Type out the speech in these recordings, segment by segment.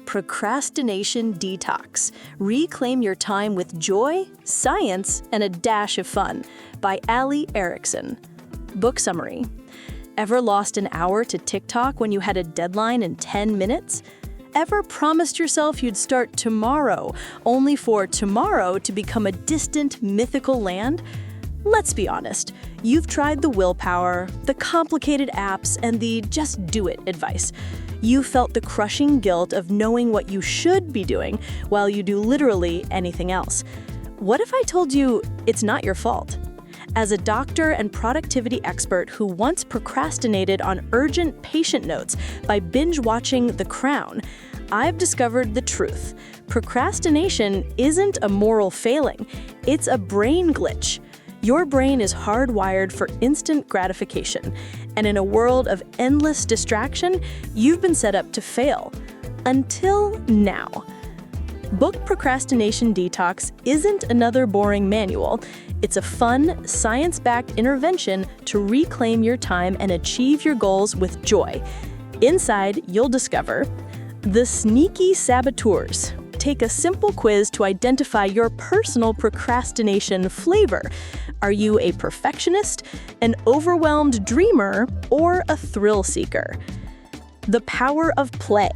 Procrastination Detox. Reclaim your time with joy, science, and a dash of fun by Ali Erickson. Book summary. Ever lost an hour to TikTok when you had a deadline in 10 minutes? Ever promised yourself you'd start tomorrow, only for tomorrow to become a distant, mythical land? Let's be honest, you've tried the willpower, the complicated apps, and the just do it advice. You felt the crushing guilt of knowing what you should be doing while you do literally anything else. What if I told you it's not your fault? As a doctor and productivity expert who once procrastinated on urgent patient notes by binge-watching The Crown, I've discovered the truth. Procrastination isn't a moral failing, it's a brain glitch. Your brain is hardwired for instant gratification, and in a world of endless distraction, you've been set up to fail. Until now. Book Procrastination Detox isn't another boring manual. It's a fun, science-backed intervention to reclaim your time and achieve your goals with joy. Inside, you'll discover the sneaky saboteurs. Take a simple quiz to identify your personal procrastination flavor. Are you a perfectionist, an overwhelmed dreamer, or a thrill seeker? The power of play.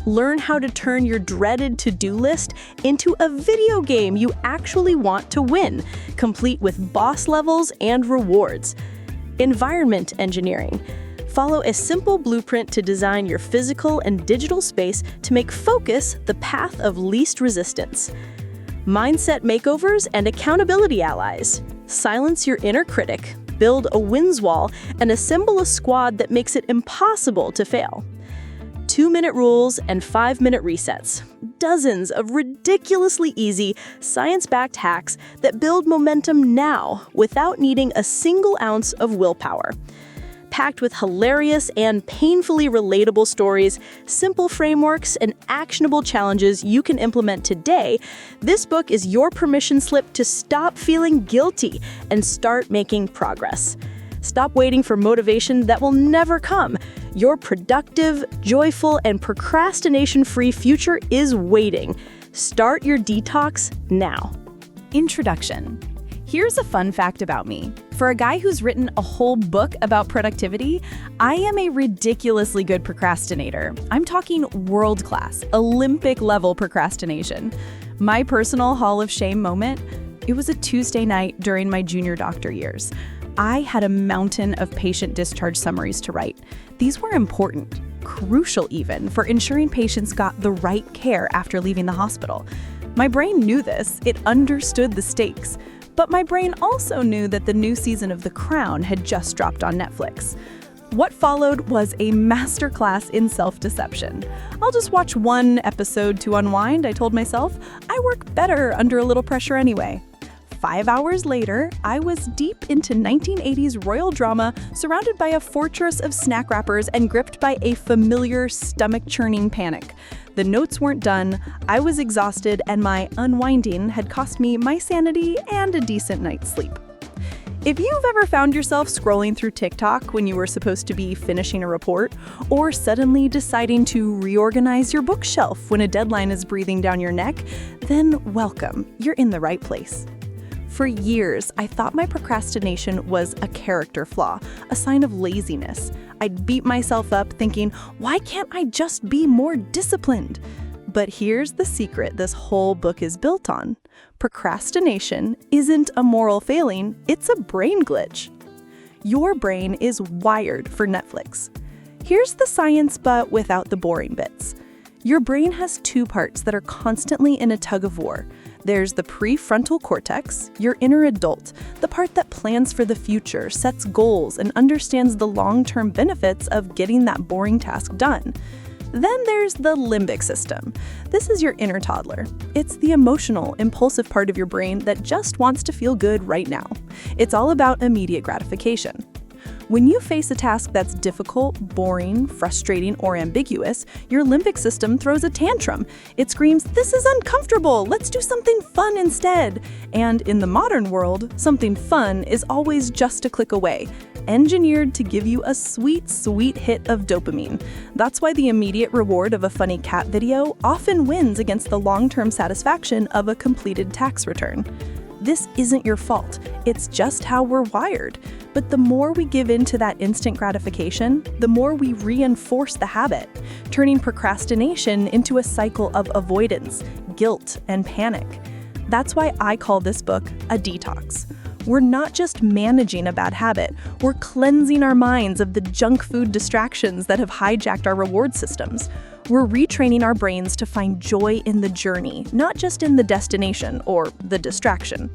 Learn how to turn your dreaded to-do list into a video game you actually want to win, complete with boss levels and rewards. Environment engineering. Follow a simple blueprint to design your physical and digital space to make focus the path of least resistance. Mindset makeovers and accountability allies. Silence your inner critic, build a wins wall, and assemble a squad that makes it impossible to fail. 2-minute rules and 5-minute resets. Dozens of ridiculously easy, science-backed hacks that build momentum now without needing a single ounce of willpower. Packed with hilarious and painfully relatable stories, simple frameworks, and actionable challenges you can implement today, this book is your permission slip to stop feeling guilty and start making progress. Stop waiting for motivation that will never come. Your productive, joyful, and procrastination-free future is waiting. Start your detox now. Introduction. Here's a fun fact about me. For a guy who's written a whole book about productivity, I am a ridiculously good procrastinator. I'm talking world-class, Olympic-level procrastination. My personal Hall of Shame moment? It was a Tuesday night during my junior doctor years. I had a mountain of patient discharge summaries to write. These were important, crucial even, for ensuring patients got the right care after leaving the hospital. My brain knew this, it understood the stakes. But my brain also knew that the new season of The Crown had just dropped on Netflix. What followed was a masterclass in self-deception. I'll just watch one episode to unwind, I told myself. I work better under a little pressure anyway. 5 hours later, I was deep into 1980s royal drama, surrounded by a fortress of snack wrappers and gripped by a familiar stomach-churning panic. The notes weren't done, I was exhausted, and my unwinding had cost me my sanity and a decent night's sleep. If you've ever found yourself scrolling through TikTok when you were supposed to be finishing a report, or suddenly deciding to reorganize your bookshelf when a deadline is breathing down your neck, then welcome, you're in the right place. For years, I thought my procrastination was a character flaw, a sign of laziness. I'd beat myself up thinking, why can't I just be more disciplined? But here's the secret this whole book is built on. Procrastination isn't a moral failing, it's a brain glitch. Your brain is wired for Netflix. Here's the science, but without the boring bits. Your brain has two parts that are constantly in a tug-of-war. There's the prefrontal cortex, your inner adult, the part that plans for the future, sets goals, and understands the long-term benefits of getting that boring task done. Then there's the limbic system. This is your inner toddler. It's the emotional, impulsive part of your brain that just wants to feel good right now. It's all about immediate gratification. When you face a task that's difficult, boring, frustrating, or ambiguous, your limbic system throws a tantrum. It screams, "This is uncomfortable, let's do something fun instead." And in the modern world, something fun is always just a click away, engineered to give you a sweet, sweet hit of dopamine. That's why the immediate reward of a funny cat video often wins against the long-term satisfaction of a completed tax return. This isn't your fault, it's just how we're wired. But the more we give in to that instant gratification, the more we reinforce the habit, turning procrastination into a cycle of avoidance, guilt, and panic. That's why I call this book a detox. We're not just managing a bad habit, we're cleansing our minds of the junk food distractions that have hijacked our reward systems. We're retraining our brains to find joy in the journey, not just in the destination or the distraction.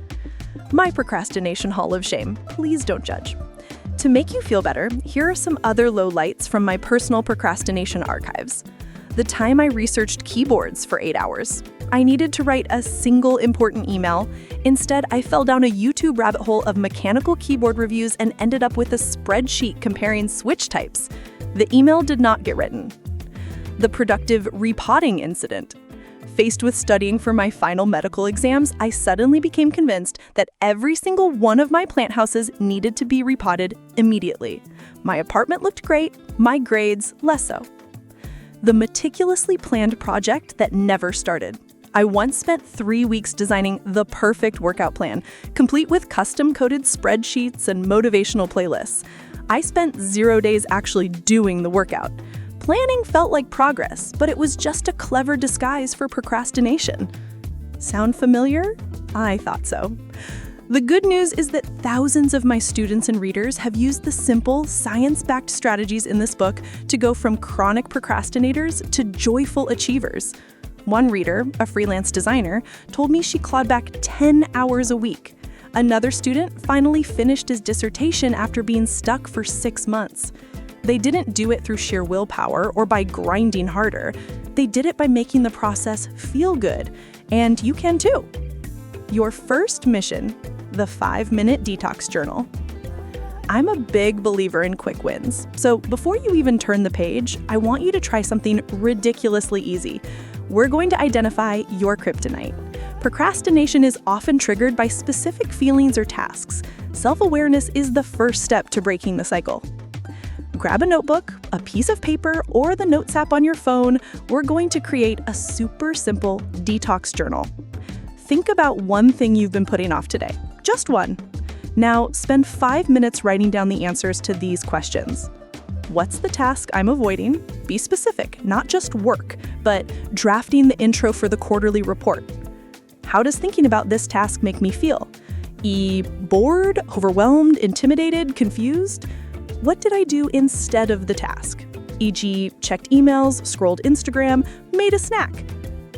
My procrastination hall of shame, please don't judge. To make you feel better, here are some other lowlights from my personal procrastination archives. The time I researched keyboards for 8 hours. I needed to write a single important email. Instead, I fell down a YouTube rabbit hole of mechanical keyboard reviews and ended up with a spreadsheet comparing switch types. The email did not get written. The productive repotting incident. Faced with studying for my final medical exams, I suddenly became convinced that every single one of my plant houses needed to be repotted immediately. My apartment looked great, my grades less so. The meticulously planned project that never started. I once spent 3 weeks designing the perfect workout plan, complete with custom-coded spreadsheets and motivational playlists. I spent 0 days actually doing the workout. Planning felt like progress, but it was just a clever disguise for procrastination. Sound familiar? I thought so. The good news is that thousands of my students and readers have used the simple, science-backed strategies in this book to go from chronic procrastinators to joyful achievers. One reader, a freelance designer, told me she clawed back 10 hours a week. Another student finally finished his dissertation after being stuck for 6 months. They didn't do it through sheer willpower or by grinding harder. They did it by making the process feel good. And you can too. Your first mission, the 5-minute detox journal. I'm a big believer in quick wins. So before you even turn the page, I want you to try something ridiculously easy. We're going to identify your kryptonite. Procrastination is often triggered by specific feelings or tasks. Self-awareness is the first step to breaking the cycle. Grab a notebook, a piece of paper, or the Notes app on your phone. We're going to create a super simple detox journal. Think about one thing you've been putting off today, just one. Now, spend 5 minutes writing down the answers to these questions. What's the task I'm avoiding? Be specific, not just work, but drafting the intro for the quarterly report. How does thinking about this task make me feel? Bored, overwhelmed, intimidated, confused? What did I do instead of the task? E.g., checked emails, scrolled Instagram, made a snack.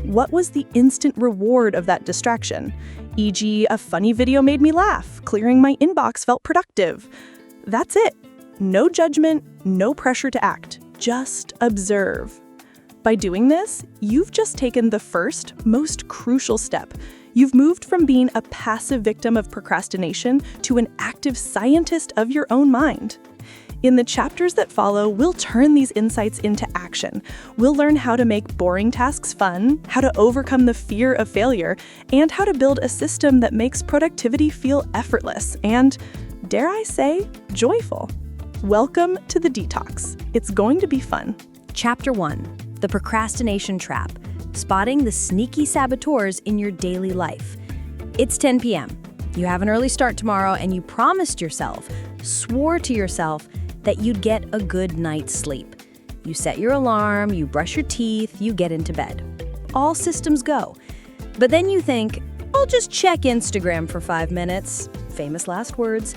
What was the instant reward of that distraction? E.g., a funny video made me laugh, clearing my inbox felt productive. That's it. No judgment, no pressure to act. Just observe. By doing this, you've just taken the first, most crucial step. You've moved from being a passive victim of procrastination to an active scientist of your own mind. In the chapters that follow, we'll turn these insights into action. We'll learn how to make boring tasks fun, how to overcome the fear of failure, and how to build a system that makes productivity feel effortless and, dare I say, joyful. Welcome to the Detox. It's going to be fun. Chapter 1. The Procrastination Trap. Spotting the sneaky saboteurs in your daily life. It's 10 p.m. You have an early start tomorrow and you promised yourself, swore to yourself, that you'd get a good night's sleep. You set your alarm, you brush your teeth, you get into bed. All systems go. But then you think, I'll just check Instagram for 5 minutes. Famous last words.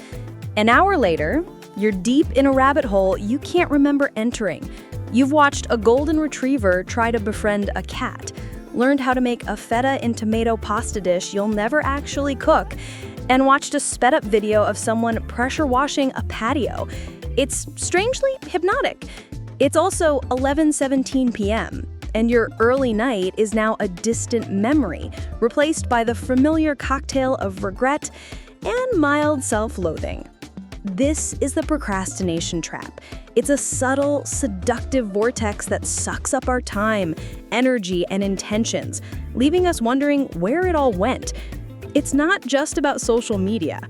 An hour later, you're deep in a rabbit hole you can't remember entering. You've watched a golden retriever try to befriend a cat, learned how to make a feta and tomato pasta dish you'll never actually cook, and watched a sped-up video of someone pressure washing a patio. It's strangely hypnotic. It's also 11:17 p.m., and your early night is now a distant memory, replaced by the familiar cocktail of regret and mild self-loathing. This is the procrastination trap. It's a subtle, seductive vortex that sucks up our time, energy, and intentions, leaving us wondering where it all went. It's not just about social media.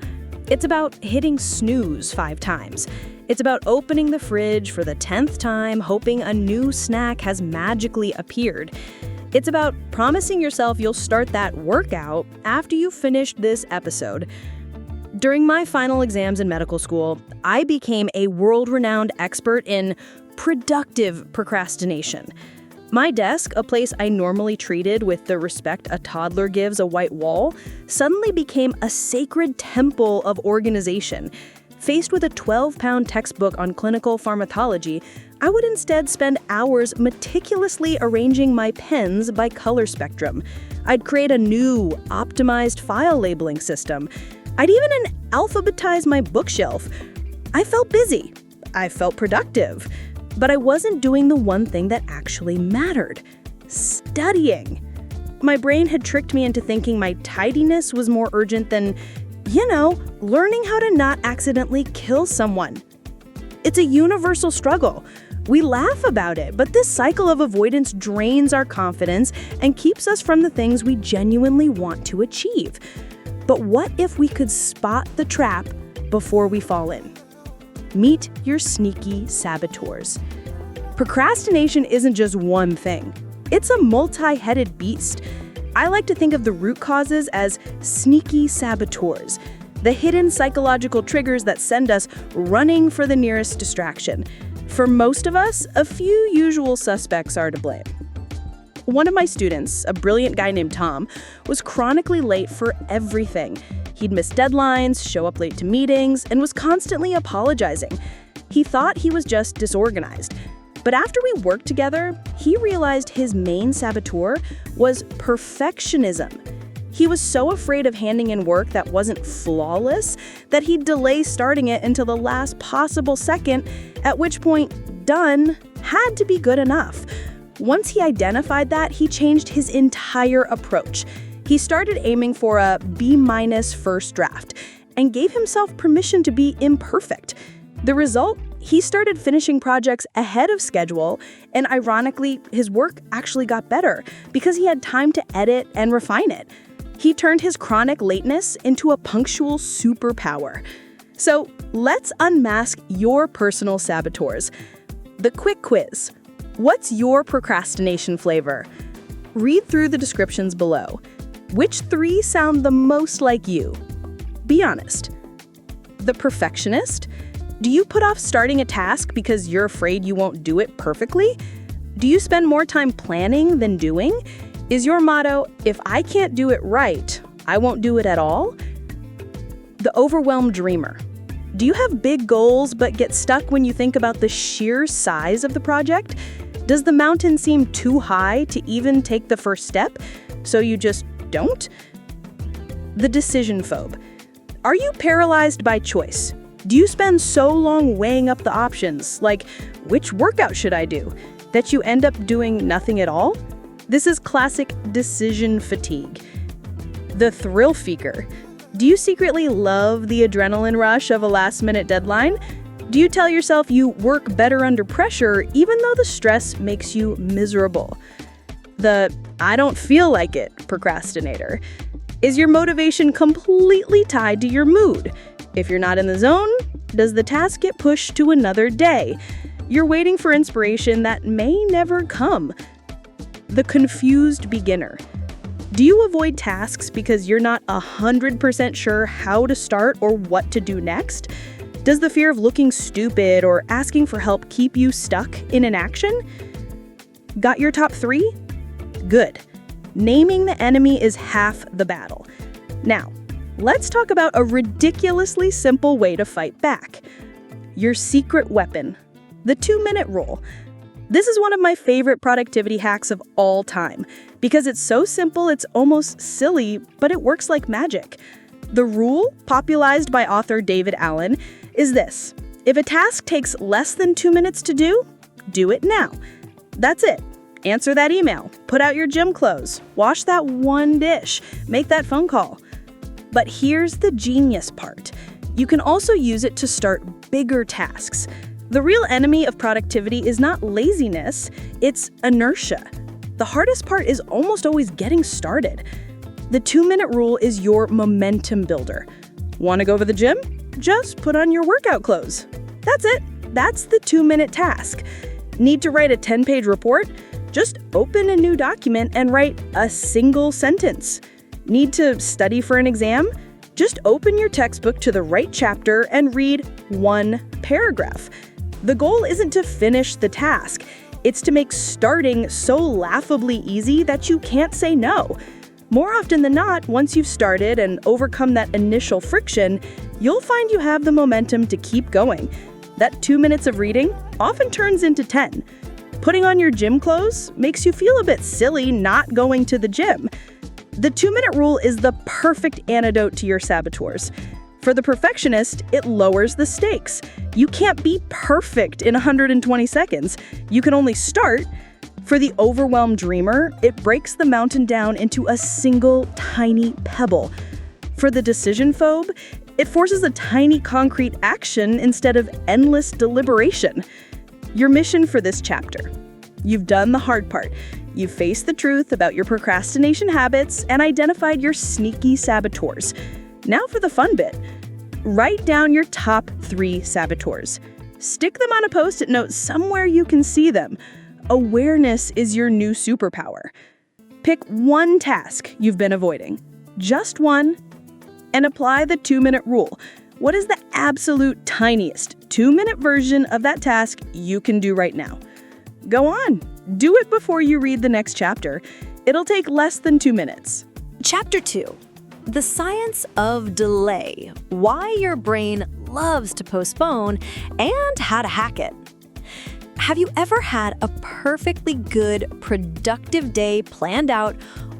It's about hitting snooze 5 times. It's about opening the fridge for the 10th time, hoping a new snack has magically appeared. It's about promising yourself you'll start that workout after you've finished this episode. During my final exams in medical school, I became a world-renowned expert in productive procrastination. My desk, a place I normally treated with the respect a toddler gives a white wall, suddenly became a sacred temple of organization. Faced with a 12-pound textbook on clinical pharmacology, I would instead spend hours meticulously arranging my pens by color spectrum. I'd create a new, optimized file labeling system. I'd even alphabetize my bookshelf. I felt busy. I felt productive. But I wasn't doing the one thing that actually mattered: studying. My brain had tricked me into thinking my tidiness was more urgent than, learning how to not accidentally kill someone. It's a universal struggle. We laugh about it, but this cycle of avoidance drains our confidence and keeps us from the things we genuinely want to achieve. But what if we could spot the trap before we fall in? Meet your sneaky saboteurs. Procrastination isn't just one thing. It's a multi-headed beast. I like to think of the root causes as sneaky saboteurs, the hidden psychological triggers that send us running for the nearest distraction. For most of us, a few usual suspects are to blame. One of my students, a brilliant guy named Tom, was chronically late for everything. He'd miss deadlines, show up late to meetings, and was constantly apologizing. He thought he was just disorganized. But after we worked together, he realized his main saboteur was perfectionism. He was so afraid of handing in work that wasn't flawless that he'd delay starting it until the last possible second, at which point done had to be good enough. Once he identified that, he changed his entire approach. He started aiming for a B- first draft and gave himself permission to be imperfect. The result? He started finishing projects ahead of schedule, and ironically, his work actually got better because he had time to edit and refine it. He turned his chronic lateness into a punctual superpower. So let's unmask your personal saboteurs. The quick quiz. What's your procrastination flavor? Read through the descriptions below. Which 3 sound the most like you? Be honest. The perfectionist? Do you put off starting a task because you're afraid you won't do it perfectly? Do you spend more time planning than doing? Is your motto, if I can't do it right, I won't do it at all? The overwhelmed dreamer. Do you have big goals but get stuck when you think about the sheer size of the project? Does the mountain seem too high to even take the first step, so you just don't? The decision phobe. Are you paralyzed by choice? Do you spend so long weighing up the options, like which workout should I do, that you end up doing nothing at all? This is classic decision fatigue. The thrill seeker. Do you secretly love the adrenaline rush of a last-minute deadline? Do you tell yourself you work better under pressure even though the stress makes you miserable? The I don't feel like it procrastinator. Is your motivation completely tied to your mood? If you're not in the zone, does the task get pushed to another day? You're waiting for inspiration that may never come. The confused beginner. Do you avoid tasks because you're not 100% sure how to start or what to do next? Does the fear of looking stupid or asking for help keep you stuck in inaction? Got your top 3? Good. Naming the enemy is half the battle. Now, let's talk about a ridiculously simple way to fight back. Your secret weapon, the 2-minute rule. This is one of my favorite productivity hacks of all time because it's so simple it's almost silly, but it works like magic. The rule, popularized by author David Allen, is this: if a task takes less than 2 minutes to do it now. That's it. Answer that email, put out your gym clothes, wash that one dish, make that phone call. But here's the genius part. You can also use it to start bigger tasks. The real enemy of productivity is not laziness, it's inertia. The hardest part is almost always getting started. The 2-minute rule is your momentum builder. Want to go to the gym? Just put on your workout clothes. That's it. That's the 2-minute task. Need to write a 10-page report? Just open a new document and write a single sentence. Need to study for an exam? Just open your textbook to the right chapter and read one paragraph. The goal isn't to finish the task. It's to make starting so laughably easy that you can't say no. More often than not, once you've started and overcome that initial friction, you'll find you have the momentum to keep going. That 2 minutes of reading often turns into 10. Putting on your gym clothes makes you feel a bit silly not going to the gym. The 2-minute rule is the perfect antidote to your saboteurs. For the perfectionist, it lowers the stakes. You can't be perfect in 120 seconds. You can only start. For the overwhelmed dreamer, it breaks the mountain down into a single tiny pebble. For the decision phobe, it forces a tiny concrete action instead of endless deliberation. Your mission for this chapter. You've done the hard part. You've faced the truth about your procrastination habits and identified your sneaky saboteurs. Now for the fun bit. Write down your top 3 saboteurs. Stick them on a Post-it note somewhere you can see them. Awareness is your new superpower. Pick one task you've been avoiding, just one, and apply the 2-minute rule. What is the absolute tiniest 2-minute version of that task you can do right now? Go on, do it before you read the next chapter. It'll take less than 2 minutes. Chapter 2. The Science of Delay, Why Your Brain Loves to Postpone, and How to Hack It. Have you ever had a perfectly good, productive day planned out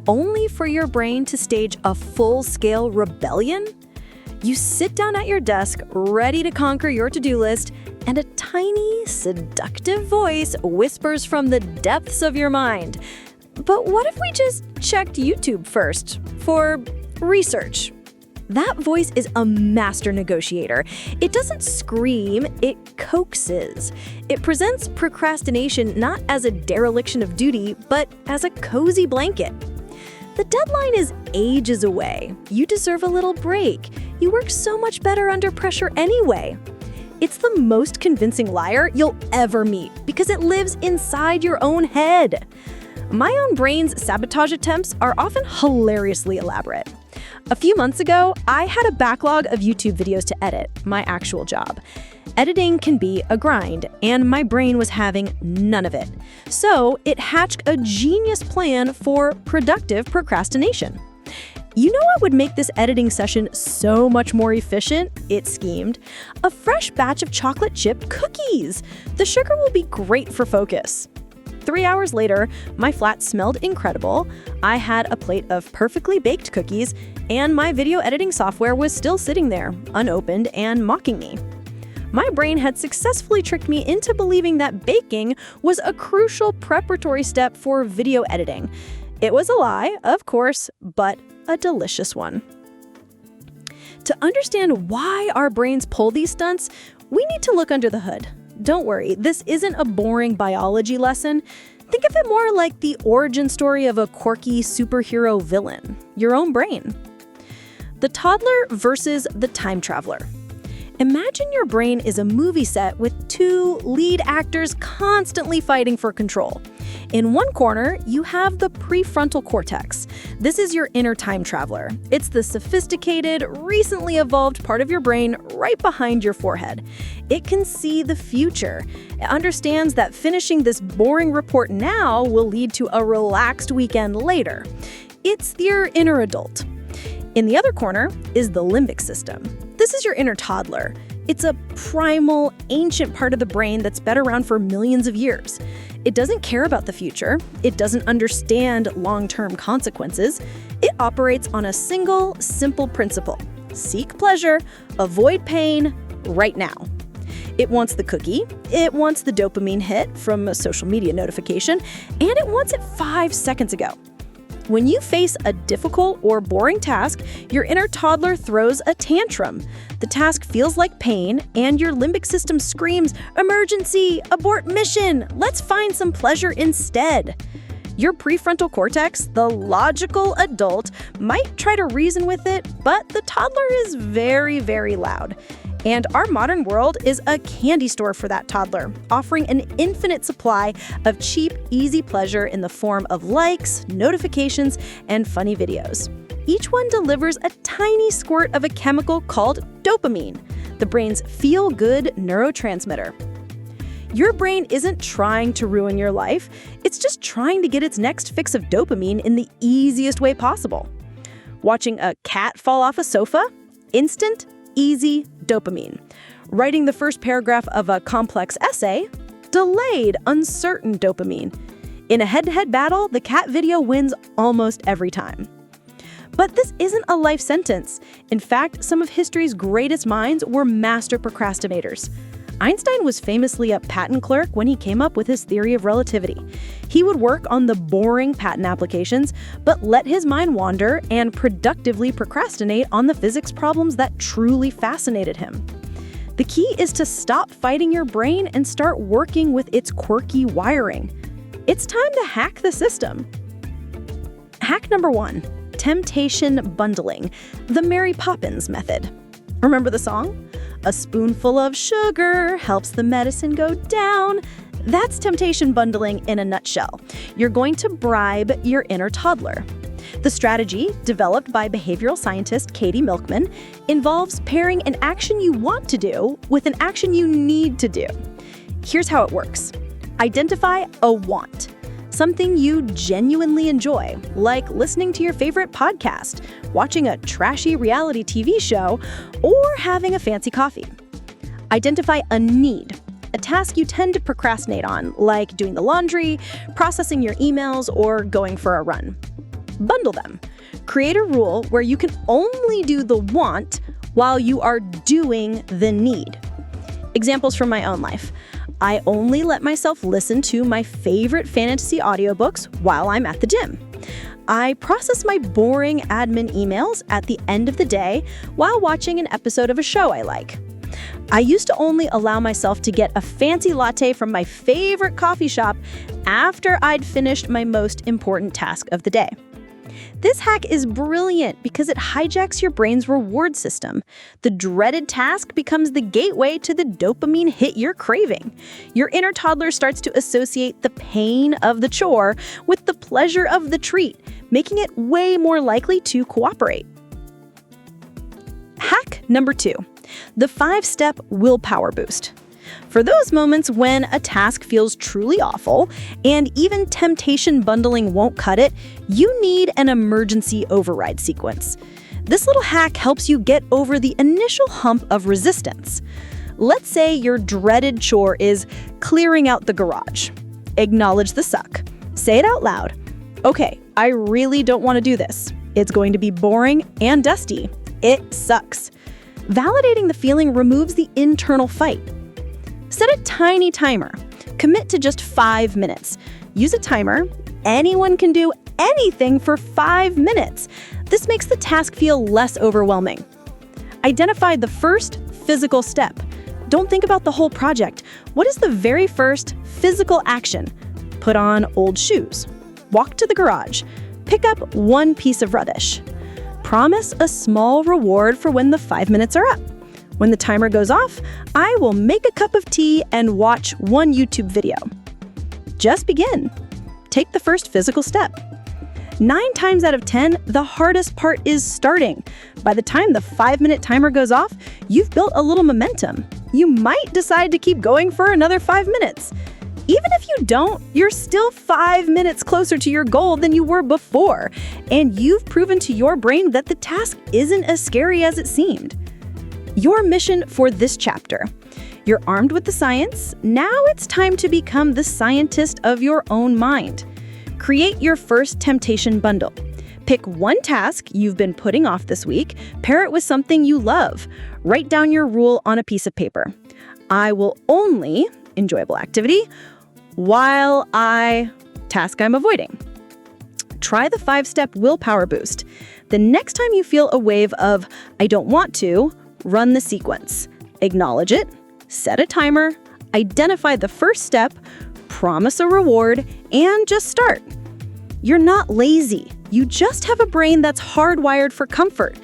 only for your brain to stage a full-scale rebellion? You sit down at your desk, ready to conquer your to-do list, and a tiny, seductive voice whispers from the depths of your mind. But what if we just checked YouTube first for research? That voice is a master negotiator. It doesn't scream, it coaxes. It presents procrastination not as a dereliction of duty, but as a cozy blanket. The deadline is ages away. You deserve a little break. You work so much better under pressure anyway. It's the most convincing liar you'll ever meet because it lives inside your own head. My own brain's sabotage attempts are often hilariously elaborate. A few months ago, I had a backlog of YouTube videos to edit, my actual job. Editing can be a grind, and my brain was having none of it. So it hatched a genius plan for productive procrastination. You know what would make this editing session so much more efficient? It schemed. A fresh batch of chocolate chip cookies. The sugar will be great for focus. 3 hours later, my flat smelled incredible. I had a plate of perfectly baked cookies, and my video editing software was still sitting there, unopened and mocking me. My brain had successfully tricked me into believing that baking was a crucial preparatory step for video editing. It was a lie, of course, but a delicious one. To understand why our brains pull these stunts, we need to look under the hood. Don't worry, this isn't a boring biology lesson. Think of it more like the origin story of a quirky superhero villain, your own brain. The toddler versus the time traveler. Imagine your brain is a movie set with 2 lead actors constantly fighting for control. In one corner, you have the prefrontal cortex. This is your inner time traveler. It's the sophisticated, recently evolved part of your brain right behind your forehead. It can see the future. It understands that finishing this boring report now will lead to a relaxed weekend later. It's your inner adult. In the other corner is the limbic system. This is your inner toddler. It's a primal, ancient part of the brain that's been around for millions of years. It doesn't care about the future. It doesn't understand long-term consequences. It operates on a single, simple principle. Seek pleasure, avoid pain, right now. It wants the cookie, it wants the dopamine hit from a social media notification, and it wants it 5 seconds ago. When you face a difficult or boring task, your inner toddler throws a tantrum. The task feels like pain, and your limbic system screams, "Emergency! Abort mission! Let's find some pleasure instead." Your prefrontal cortex, the logical adult, might try to reason with it, but the toddler is very, very loud. And our modern world is a candy store for that toddler, offering an infinite supply of cheap, easy pleasure in the form of likes, notifications, and funny videos. Each one delivers a tiny squirt of a chemical called dopamine, the brain's feel-good neurotransmitter. Your brain isn't trying to ruin your life, it's just trying to get its next fix of dopamine in the easiest way possible. Watching a cat fall off a sofa? Instant, easy dopamine. Writing the first paragraph of a complex essay? Delayed, uncertain dopamine. In a head-to-head battle, the cat video wins almost every time. But this isn't a life sentence. In fact, some of history's greatest minds were master procrastinators. Einstein was famously a patent clerk when he came up with his theory of relativity. He would work on the boring patent applications, but let his mind wander and productively procrastinate on the physics problems that truly fascinated him. The key is to stop fighting your brain and start working with its quirky wiring. It's time to hack the system. Hack number 1, temptation bundling, the Mary Poppins method. Remember the song? A spoonful of sugar helps the medicine go down. That's temptation bundling in a nutshell. You're going to bribe your inner toddler. The strategy, developed by behavioral scientist Katie Milkman, involves pairing an action you want to do with an action you need to do. Here's how it works. Identify a want. Something you genuinely enjoy, like listening to your favorite podcast, watching a trashy reality TV show, or having a fancy coffee. Identify a need, a task you tend to procrastinate on, like doing the laundry, processing your emails, or going for a run. Bundle them. Create a rule where you can only do the want while you are doing the need. Examples from my own life. I only let myself listen to my favorite fantasy audiobooks while I'm at the gym. I process my boring admin emails at the end of the day while watching an episode of a show I like. I used to only allow myself to get a fancy latte from my favorite coffee shop after I'd finished my most important task of the day. This hack is brilliant because it hijacks your brain's reward system. The dreaded task becomes the gateway to the dopamine hit you're craving. Your inner toddler starts to associate the pain of the chore with the pleasure of the treat, making it way more likely to cooperate. Hack number 2, the 5-step willpower boost. For those moments when a task feels truly awful and even temptation bundling won't cut it, you need an emergency override sequence. This little hack helps you get over the initial hump of resistance. Let's say your dreaded chore is clearing out the garage. Acknowledge the suck. Say it out loud. Okay, I really don't want to do this. It's going to be boring and dusty. It sucks. Validating the feeling removes the internal fight. Set a tiny timer. Commit to just 5 minutes. Use a timer. Anyone can do anything for 5 minutes. This makes the task feel less overwhelming. Identify the first physical step. Don't think about the whole project. What is the very first physical action? Put on old shoes. Walk to the garage. Pick up one piece of rubbish. Promise a small reward for when the 5 minutes are up. When the timer goes off, I will make a cup of tea and watch one YouTube video. Just begin. Take the first physical step. 9 times out of 10, the hardest part is starting. By the time the 5-minute timer goes off, you've built a little momentum. You might decide to keep going for another 5 minutes. Even if you don't, you're still 5 minutes closer to your goal than you were before, and you've proven to your brain that the task isn't as scary as it seemed. Your mission for this chapter. You're armed with the science. Now it's time to become the scientist of your own mind. Create your first temptation bundle. Pick one task you've been putting off this week, pair it with something you love. Write down your rule on a piece of paper. I will only enjoyable activity while task I'm avoiding. try the 5-step willpower boost. The next time you feel a wave of, I don't want to, run the sequence. Acknowledge it, set a timer, identify the first step, promise a reward, and just start. You're not lazy. You just have a brain that's hardwired for comfort.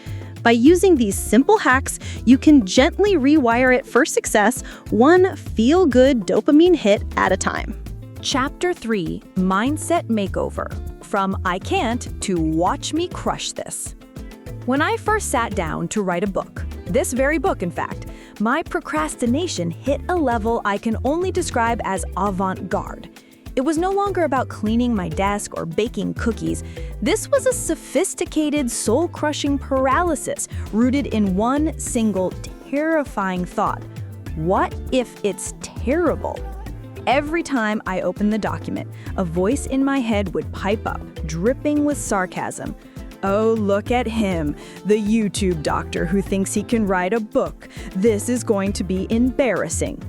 By using these simple hacks, you can gently rewire it for success, one feel-good dopamine hit at a time. Chapter 3, Mindset Makeover. From I can't to watch me crush this. When I first sat down to write a book, this very book in fact, my procrastination hit a level I can only describe as avant-garde. It was no longer about cleaning my desk or baking cookies. This was a sophisticated, soul-crushing paralysis rooted in one single terrifying thought. What if it's terrible? Every time I opened the document, a voice in my head would pipe up, dripping with sarcasm. Oh, look at him, the YouTube doctor who thinks he can write a book. This is going to be embarrassing.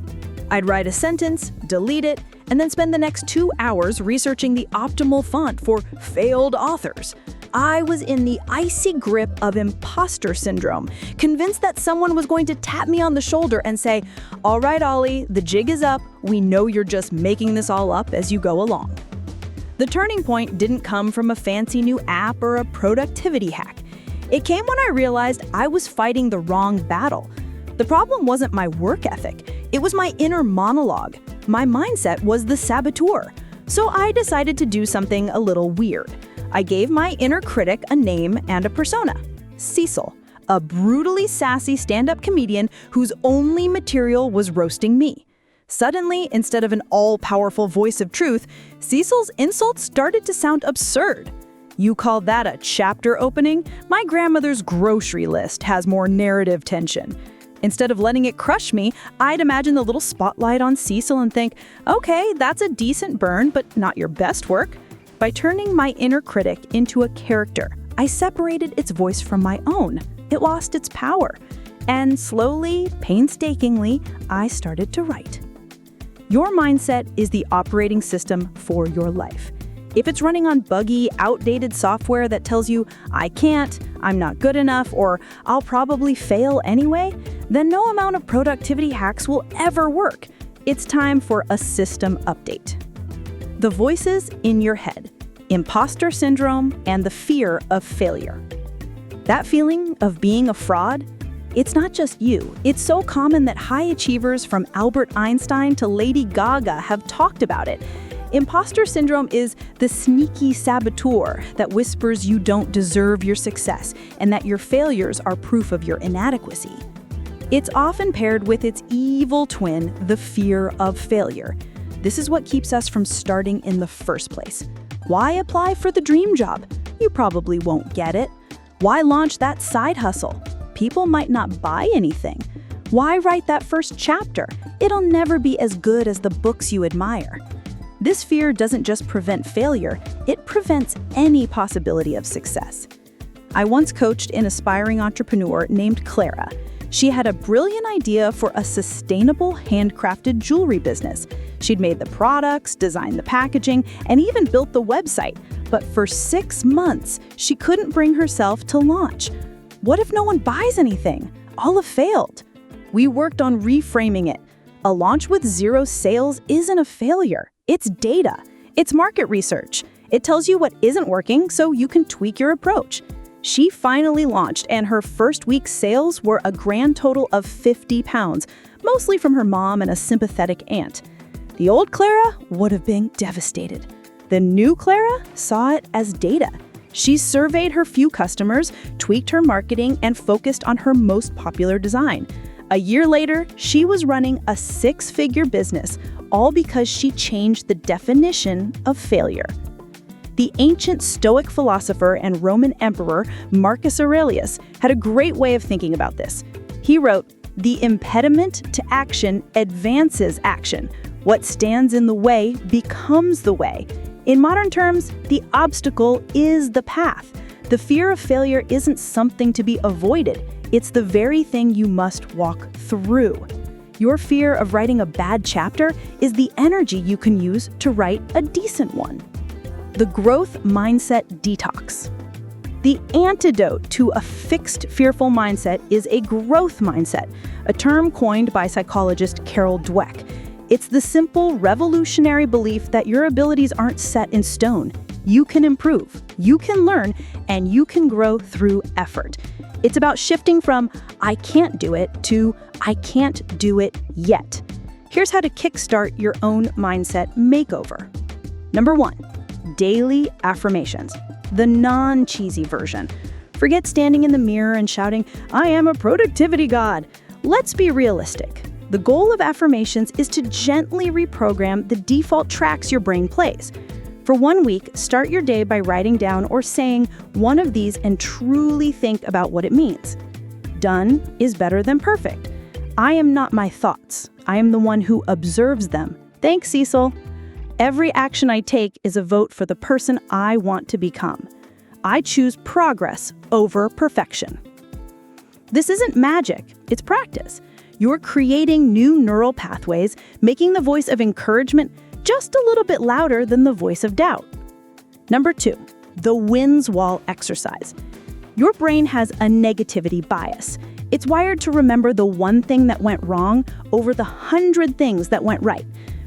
I'd write a sentence, delete it, and then spend the next 2 hours researching the optimal font for failed authors. I was in the icy grip of imposter syndrome, convinced that someone was going to tap me on the shoulder and say, "All right, Ollie, the jig is up. We know you're just making this all up as you go along." The turning point didn't come from a fancy new app or a productivity hack. It came when I realized I was fighting the wrong battle. The problem wasn't my work ethic. It was my inner monologue. My mindset was the saboteur. So I decided to do something a little weird. I gave my inner critic a name and a persona. Cecil, a brutally sassy stand-up comedian whose only material was roasting me. Suddenly, instead of an all-powerful voice of truth, Cecil's insults started to sound absurd. You call that a chapter opening? My grandmother's grocery list has more narrative tension. Instead of letting it crush me, I'd imagine the little spotlight on Cecil and think, okay, that's a decent burn, but not your best work. By turning my inner critic into a character, I separated its voice from my own. It lost its power. And slowly, painstakingly, I started to write. Your mindset is the operating system for your life. If it's running on buggy, outdated software that tells you, I can't, I'm not good enough, or I'll probably fail anyway, then no amount of productivity hacks will ever work. It's time for a system update. The voices in your head, imposter syndrome, and the fear of failure. That feeling of being a fraud, it's not just you. It's so common that high achievers from Albert Einstein to Lady Gaga have talked about it. Imposter syndrome is the sneaky saboteur that whispers you don't deserve your success and that your failures are proof of your inadequacy. It's often paired with its evil twin, the fear of failure. This is what keeps us from starting in the first place. Why apply for the dream job? You probably won't get it. Why launch that side hustle? People might not buy anything. Why write that first chapter? It'll never be as good as the books you admire. This fear doesn't just prevent failure, it prevents any possibility of success. I once coached an aspiring entrepreneur named Clara. She had a brilliant idea for a sustainable handcrafted jewelry business. She'd made the products, designed the packaging, and even built the website. But for 6 months, she couldn't bring herself to launch. What if no one buys anything? All have failed. We worked on reframing it. A launch with 0 sales isn't a failure. It's data. It's market research. It tells you what isn't working so you can tweak your approach. She finally launched, and her first week's sales were a grand total of £50, mostly from her mom and a sympathetic aunt. The old Clara would have been devastated. The new Clara saw it as data. She surveyed her few customers, tweaked her marketing, and focused on her most popular design. A year later, she was running a 6-figure business, all because she changed the definition of failure. The ancient Stoic philosopher and Roman emperor Marcus Aurelius had a great way of thinking about this. He wrote, "The impediment to action advances action. What stands in the way becomes the way." In modern terms, the obstacle is the path. The fear of failure isn't something to be avoided. It's the very thing you must walk through. Your fear of writing a bad chapter is the energy you can use to write a decent one. the growth mindset detox. The antidote to a fixed, fearful mindset is a growth mindset, a term coined by psychologist Carol Dweck. It's the simple, revolutionary belief that your abilities aren't set in stone. You can improve, you can learn, and you can grow through effort. It's about shifting from "I can't do it" to "I can't do it yet." Here's how to kickstart your own mindset makeover. Number 1, daily affirmations. The non-cheesy version. Forget standing in the mirror and shouting, "I am a productivity god." Let's be realistic. The goal of affirmations is to gently reprogram the default tracks your brain plays. For 1 week, start your day by writing down or saying one of these and truly think about what it means. Done is better than perfect. I am not my thoughts. I am the one who observes them. Thanks, Cecil. Every action I take is a vote for the person I want to become. I choose progress over perfection. This isn't magic, it's practice. You're creating new neural pathways, making the voice of encouragement just a little bit louder than the voice of doubt. Number 2, the wins wall exercise. Your brain has a negativity bias. It's wired to remember the one thing that went wrong over the 100 things that went right.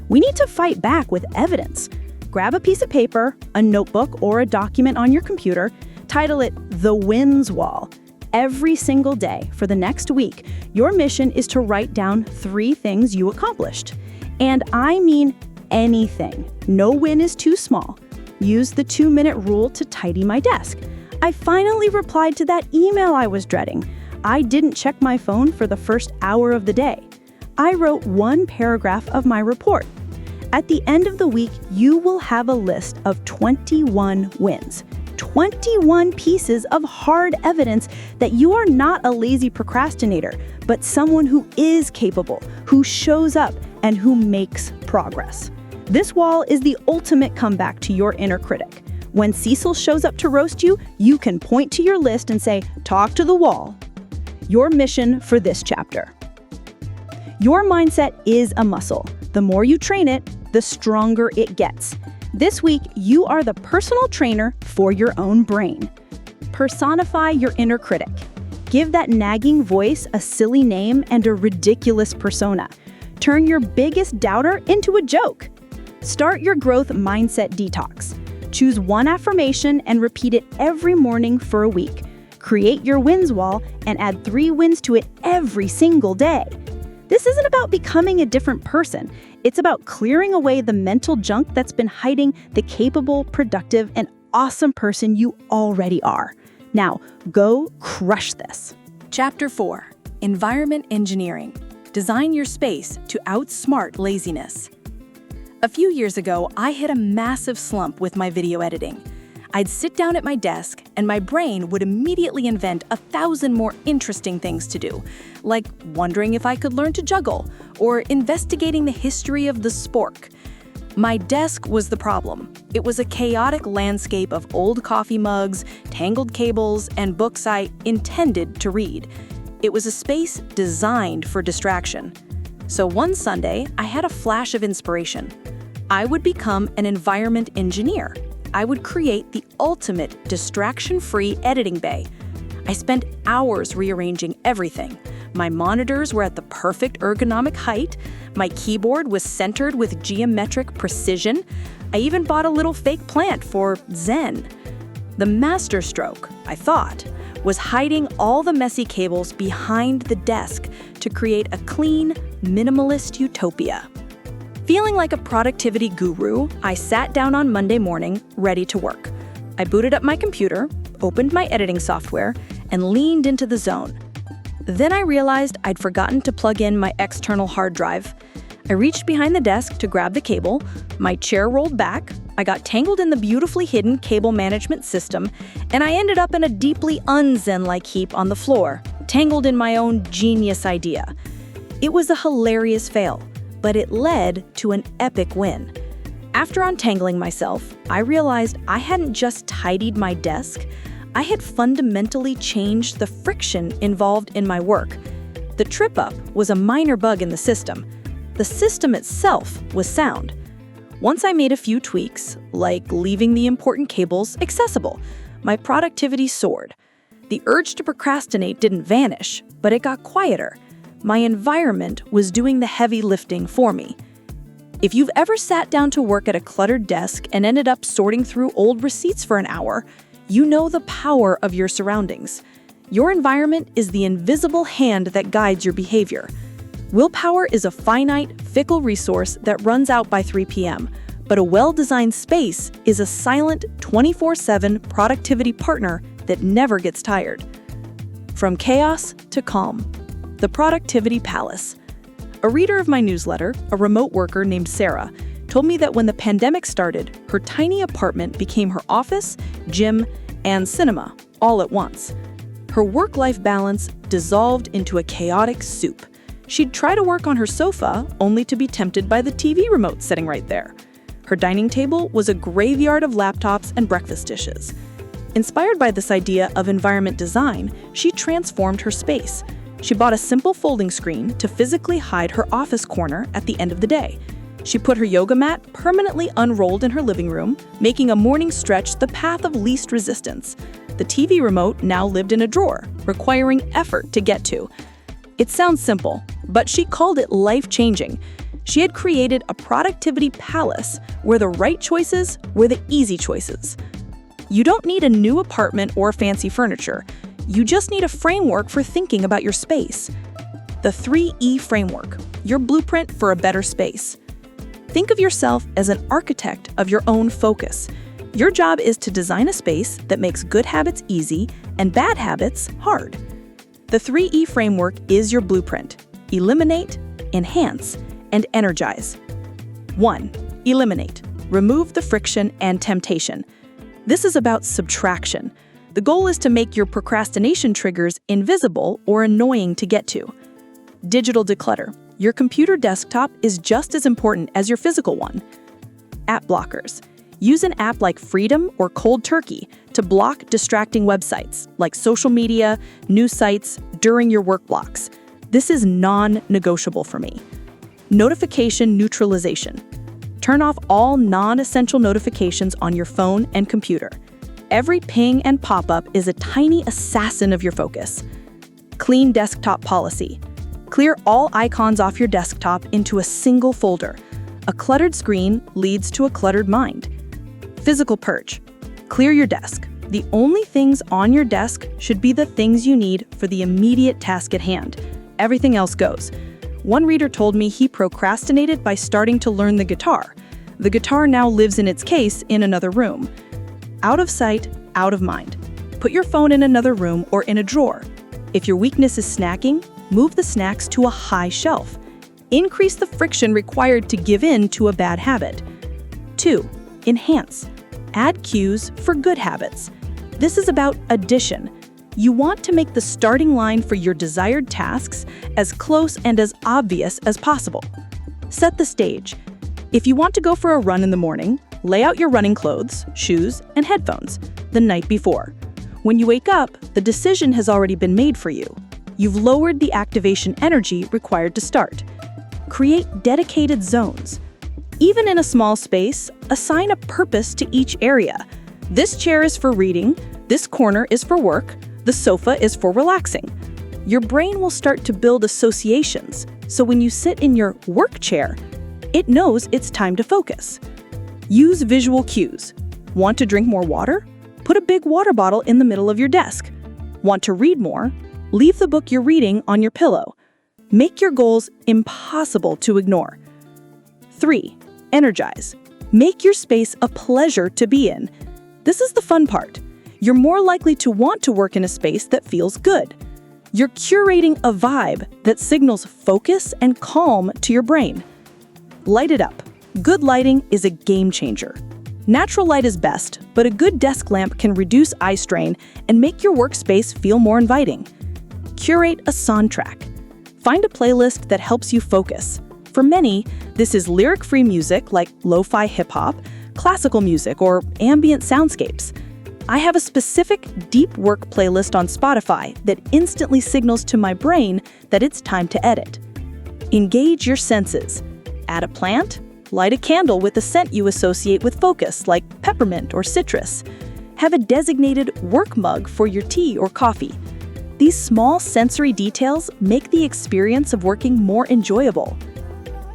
We need to fight back with evidence. Grab a piece of paper, a notebook, or a document on your computer, title it The Wins Wall. Every single day for the next week, your mission is to write down 3 things you accomplished. And I mean anything. No win is too small. Use the 2-minute rule to tidy my desk. I finally replied to that email I was dreading. I didn't check my phone for the first hour of the day. I wrote 1 paragraph of my report. At the end of the week, you will have a list of 21 wins. 21 pieces of hard evidence that you are not a lazy procrastinator, but someone who is capable, who shows up, and who makes progress. This wall is the ultimate comeback to your inner critic. When Cecil shows up to roast you, you can point to your list and say, "Talk to the wall." Your mission for this chapter. Your mindset is a muscle. The more you train it, the stronger it gets. This week, you are the personal trainer for your own brain. Personify your inner critic. Give that nagging voice a silly name and a ridiculous persona. Turn your biggest doubter into a joke. Start your growth mindset detox. Choose 1 affirmation and repeat it every morning for a week. Create your wins wall and add 3 wins to it every single day. This isn't about becoming a different person. It's about clearing away the mental junk that's been hiding the capable, productive, and awesome person you already are. Now, go crush this. Chapter 4, Environment Engineering. Design your space to outsmart laziness. A few years ago, I hit a massive slump with my video editing. I'd sit down at my desk, and my brain would immediately invent 1,000 more interesting things to do, like wondering if I could learn to juggle, or investigating the history of the spork. My desk was the problem. It was a chaotic landscape of old coffee mugs, tangled cables, and books I intended to read. It was a space designed for distraction. So one Sunday, I had a flash of inspiration. I would become an environment engineer. I would create the ultimate distraction-free editing bay. I spent hours rearranging everything. My monitors were at the perfect ergonomic height. My keyboard was centered with geometric precision. I even bought a little fake plant for Zen. The masterstroke, I thought, was hiding all the messy cables behind the desk to create a clean, minimalist utopia. Feeling like a productivity guru, I sat down on Monday morning, ready to work. I booted up my computer, opened my editing software, and leaned into the zone. Then I realized I'd forgotten to plug in my external hard drive. I reached behind the desk to grab the cable, my chair rolled back, I got tangled in the beautifully hidden cable management system, and I ended up in a deeply un-Zen-like heap on the floor, tangled in my own genius idea. It was a hilarious fail, but it led to an epic win. After untangling myself, I realized I hadn't just tidied my desk, I had fundamentally changed the friction involved in my work. The trip-up was a minor bug in the system. The system itself was sound. Once I made a few tweaks, like leaving the important cables accessible, my productivity soared. The urge to procrastinate didn't vanish, but it got quieter. My environment was doing the heavy lifting for me. If you've ever sat down to work at a cluttered desk and ended up sorting through old receipts for an hour, you know the power of your surroundings. Your environment is the invisible hand that guides your behavior. Willpower is a finite, fickle resource that runs out by 3 p.m., but a well-designed space is a silent, 24/7 productivity partner that never gets tired. From chaos to calm. The Productivity Palace. A reader of my newsletter, a remote worker named Sarah, told me that when the pandemic started, her tiny apartment became her office, gym, and cinema, all at once. Her work-life balance dissolved into a chaotic soup. She'd try to work on her sofa, only to be tempted by the TV remote sitting right there. Her dining table was a graveyard of laptops and breakfast dishes. Inspired by this idea of environment design, she transformed her space. She bought a simple folding screen to physically hide her office corner at the end of the day. She put her yoga mat permanently unrolled in her living room, making a morning stretch the path of least resistance. The TV remote now lived in a drawer, requiring effort to get to. It sounds simple, but she called it life-changing. She had created a productivity palace where the right choices were the easy choices. You don't need a new apartment or fancy furniture. You just need a framework for thinking about your space. The 3E framework, your blueprint for a better space. Think of yourself as an architect of your own focus. Your job is to design a space that makes good habits easy and bad habits hard. The 3E framework is your blueprint. Eliminate, enhance, and energize. 1. Eliminate. Remove the friction and temptation. This is about subtraction. The goal is to make your procrastination triggers invisible or annoying to get to. Digital declutter. Your computer desktop is just as important as your physical one. App blockers. Use an app like Freedom or Cold Turkey to block distracting websites like social media, news sites during your work blocks. This is non-negotiable for me. Notification neutralization. Turn off all non-essential notifications on your phone and computer. Every ping and pop-up is a tiny assassin of your focus. Clean desktop policy. Clear all icons off your desktop into a single folder. A cluttered screen leads to a cluttered mind. Physical purge. Clear your desk. The only things on your desk should be the things you need for the immediate task at hand. Everything else goes. One reader told me he procrastinated by starting to learn the guitar. The guitar now lives in its case in another room. Out of sight, out of mind. Put your phone in another room or in a drawer. If your weakness is snacking, move the snacks to a high shelf. Increase the friction required to give in to a bad habit. 2. Enhance. Add cues for good habits. This is about addition. You want to make the starting line for your desired tasks as close and as obvious as possible. Set the stage. If you want to go for a run in the morning, lay out your running clothes, shoes, and headphones the night before. When you wake up, the decision has already been made for you. You've lowered the activation energy required to start. Create dedicated zones. Even in a small space, assign a purpose to each area. This chair is for reading, this corner is for work, the sofa is for relaxing. Your brain will start to build associations, so when you sit in your work chair, it knows it's time to focus. Use visual cues. Want to drink more water? Put a big water bottle in the middle of your desk. Want to read more? Leave the book you're reading on your pillow. Make your goals impossible to ignore. 3. Energize. Make your space a pleasure to be in. This is the fun part. You're more likely to want to work in a space that feels good. You're curating a vibe that signals focus and calm to your brain. Light it up. Good lighting is a game changer. Natural light is best, but a good desk lamp can reduce eye strain and make your workspace feel more inviting. Curate a soundtrack. Find a playlist that helps you focus. For many, this is lyric-free music like lo-fi hip-hop, classical music, or ambient soundscapes. I have a specific deep work playlist on Spotify that instantly signals to my brain that it's time to edit. Engage your senses. Add a plant, light a candle with a scent you associate with focus, like peppermint or citrus. Have a designated work mug for your tea or coffee. These small sensory details make the experience of working more enjoyable.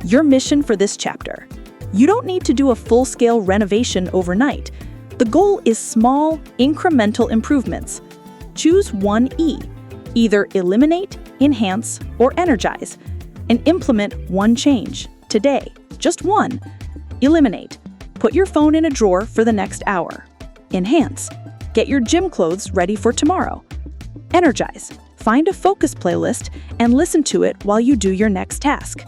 Your mission for this chapter: you don't need to do a full-scale renovation overnight. The goal is small, incremental improvements. Choose one E. Either eliminate, enhance, or energize, and implement one change. Today, just one. Eliminate. Put your phone in a drawer for the next hour. Enhance. Get your gym clothes ready for tomorrow. Energize. Find a focus playlist and listen to it while you do your next task.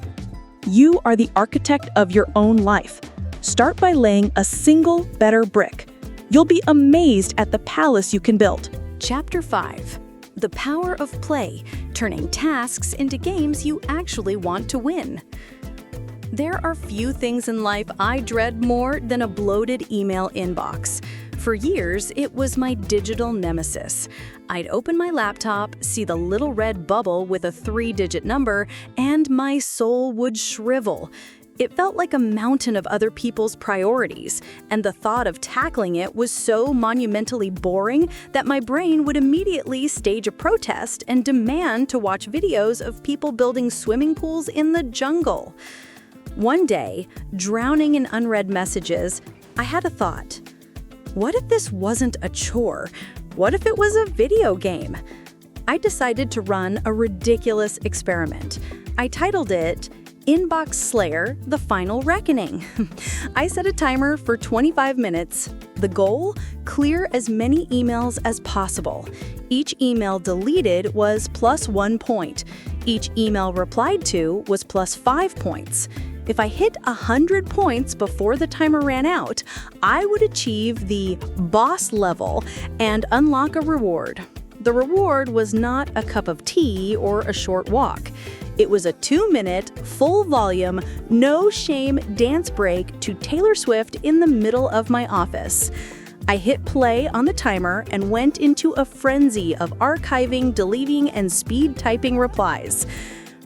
You are the architect of your own life. Start by laying a single better brick. You'll be amazed at the palace you can build. Chapter 5. The Power of Play, Turning Tasks into Games You Actually Want to Win. There are few things in life I dread more than a bloated email inbox. For years, it was my digital nemesis. I'd open my laptop, see the little red bubble with a 3-digit number, and my soul would shrivel. It felt like a mountain of other people's priorities, and the thought of tackling it was so monumentally boring that my brain would immediately stage a protest and demand to watch videos of people building swimming pools in the jungle. One day, drowning in unread messages, I had a thought. What if this wasn't a chore? What if it was a video game? I decided to run a ridiculous experiment. I titled it Inbox Slayer: The Final Reckoning. I set a timer for 25 minutes. The goal? Clear as many emails as possible. Each email deleted was +1 point. Each email replied to was +5 points. If I hit 100 points before the timer ran out, I would achieve the boss level and unlock a reward. The reward was not a cup of tea or a short walk. It was a 2-minute, full-volume, no-shame dance break to Taylor Swift in the middle of my office. I hit play on the timer and went into a frenzy of archiving, deleting, and speed typing replies.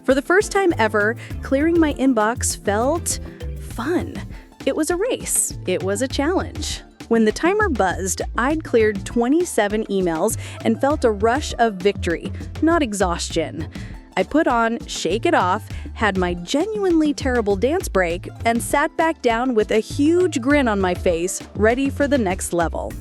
For the first time ever, clearing my inbox felt fun. It was a race. It was a challenge. When the timer buzzed, I'd cleared 27 emails and felt a rush of victory, not exhaustion. I put on Shake It Off, had my genuinely terrible dance break, and sat back down with a huge grin on my face, ready for the next level.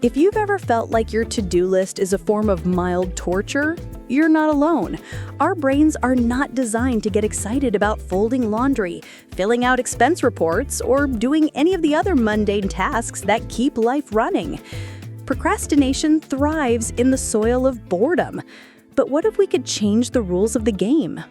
If you've ever felt like your to-do list is a form of mild torture, you're not alone. Our brains are not designed to get excited about folding laundry, filling out expense reports, or doing any of the other mundane tasks that keep life running. Procrastination thrives in the soil of boredom. But what if we could change the rules of the game?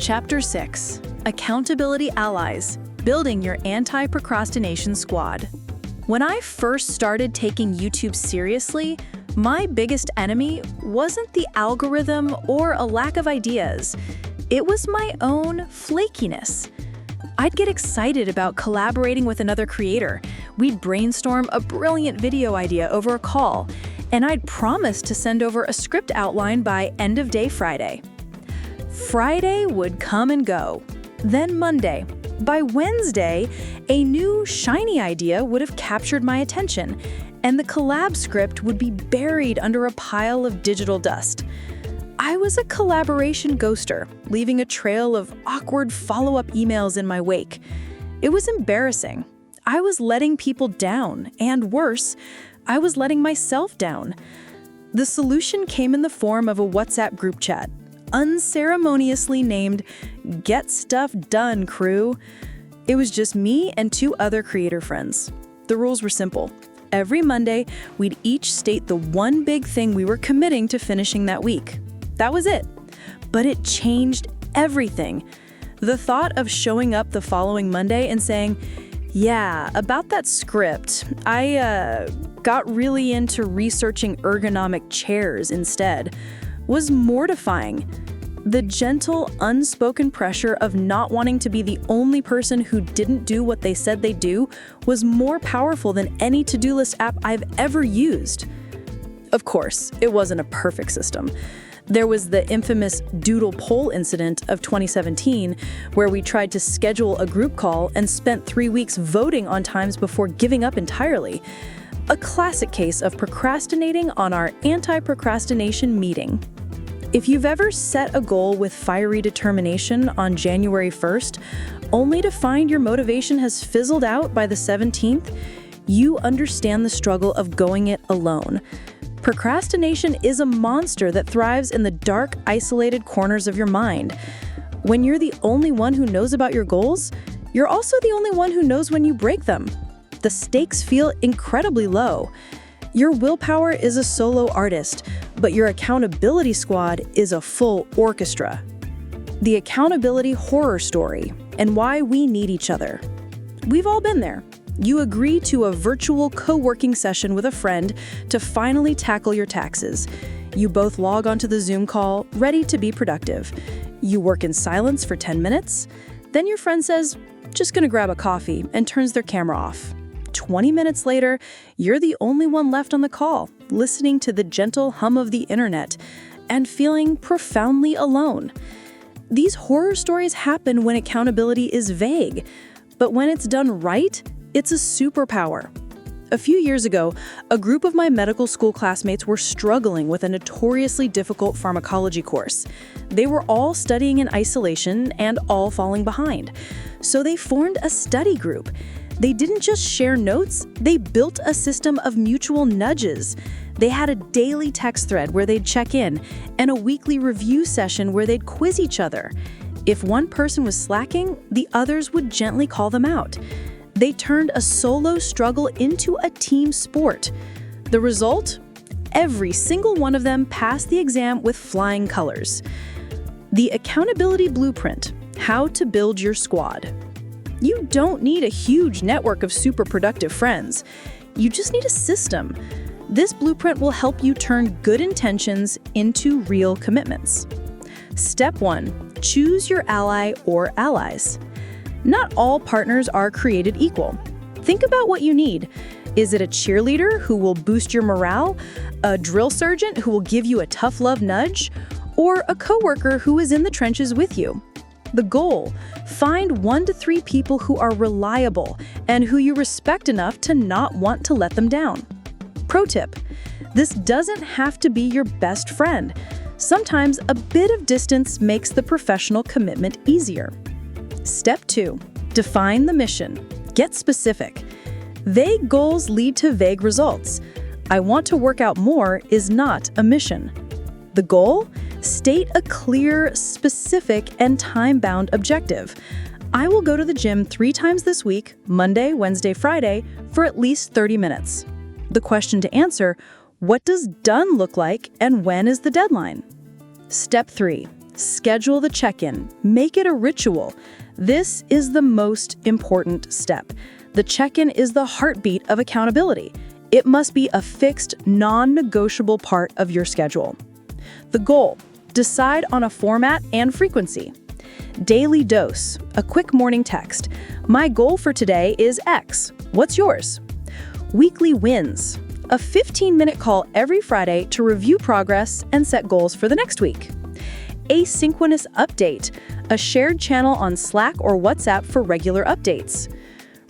Chapter 6. Accountability Allies: Building Your Anti-Procrastination Squad. When I first started taking YouTube seriously, my biggest enemy wasn't the algorithm or a lack of ideas. It was my own flakiness. I'd get excited about collaborating with another creator. We'd brainstorm a brilliant video idea over a call, and I'd promise to send over a script outline by end of day Friday. Friday would come and go. Then Monday, By Wednesday, a new, shiny idea would have captured my attention, and the collab script would be buried under a pile of digital dust. I was a collaboration ghoster, leaving a trail of awkward follow-up emails in my wake. It was embarrassing. I was letting people down, and worse, I was letting myself down. The solution came in the form of a WhatsApp group chat, unceremoniously named Get Stuff Done Crew. It was just me and 2 other creator friends. The rules were simple. Every Monday, we'd each state the one big thing we were committing to finishing that week. That was it. But it changed everything. The thought of showing up the following Monday and saying, "Yeah, about that script, I got really into researching ergonomic chairs instead," was mortifying. The gentle, unspoken pressure of not wanting to be the only person who didn't do what they said they'd do was more powerful than any to-do list app I've ever used. Of course, it wasn't a perfect system. There was the infamous doodle poll incident of 2017, where we tried to schedule a group call and spent 3 weeks voting on times before giving up entirely. A classic case of procrastinating on our anti-procrastination meeting. If you've ever set a goal with fiery determination on January 1st, only to find your motivation has fizzled out by the 17th, you understand the struggle of going it alone. Procrastination is a monster that thrives in the dark, isolated corners of your mind. When you're the only one who knows about your goals, you're also the only one who knows when you break them. The stakes feel incredibly low. Your willpower is a solo artist, but your accountability squad is a full orchestra. The accountability horror story, and why we need each other. We've all been there. You agree to a virtual co-working session with a friend to finally tackle your taxes. You both log onto the Zoom call, ready to be productive. You work in silence for 10 minutes. Then your friend says, "Just gonna grab a coffee," and turns their camera off. 20 minutes later, you're the only one left on the call, listening to the gentle hum of the internet and feeling profoundly alone. These horror stories happen when accountability is vague, but when it's done right, it's a superpower. A few years ago, a group of my medical school classmates were struggling with a notoriously difficult pharmacology course. They were all studying in isolation and all falling behind. So they formed a study group. They didn't just share notes, they built a system of mutual nudges. They had a daily text thread where they'd check in, and a weekly review session where they'd quiz each other. If one person was slacking, the others would gently call them out. They turned a solo struggle into a team sport. The result? Every single one of them passed the exam with flying colors. The accountability blueprint: how to build your squad. You don't need a huge network of super productive friends. You just need a system. This blueprint will help you turn good intentions into real commitments. Step 1. Choose your ally or allies. Not all partners are created equal. Think about what you need. Is it a cheerleader who will boost your morale, a drill sergeant who will give you a tough love nudge, or a coworker who is in the trenches with you? The goal: find 1 to 3 people who are reliable and who you respect enough to not want to let them down. Pro tip: this doesn't have to be your best friend. Sometimes a bit of distance makes the professional commitment easier. Step 2. Define the mission. Get specific. Vague goals lead to vague results. I want to work out more is not a mission. The goal? State a clear, specific, and time-bound objective. I will go to the gym 3 times this week, Monday, Wednesday, Friday, for at least 30 minutes. The question to answer: what does done look like and when is the deadline? Step 3. Schedule the check-in. Make it a ritual. This is the most important step. The check-in is the heartbeat of accountability. It must be a fixed, non-negotiable part of your schedule. The goal: decide on a format and frequency. Daily dose, a quick morning text. My goal for today is X. What's yours? Weekly wins, a 15-minute call every Friday to review progress and set goals for the next week. Asynchronous update, A shared channel on Slack or WhatsApp for regular updates.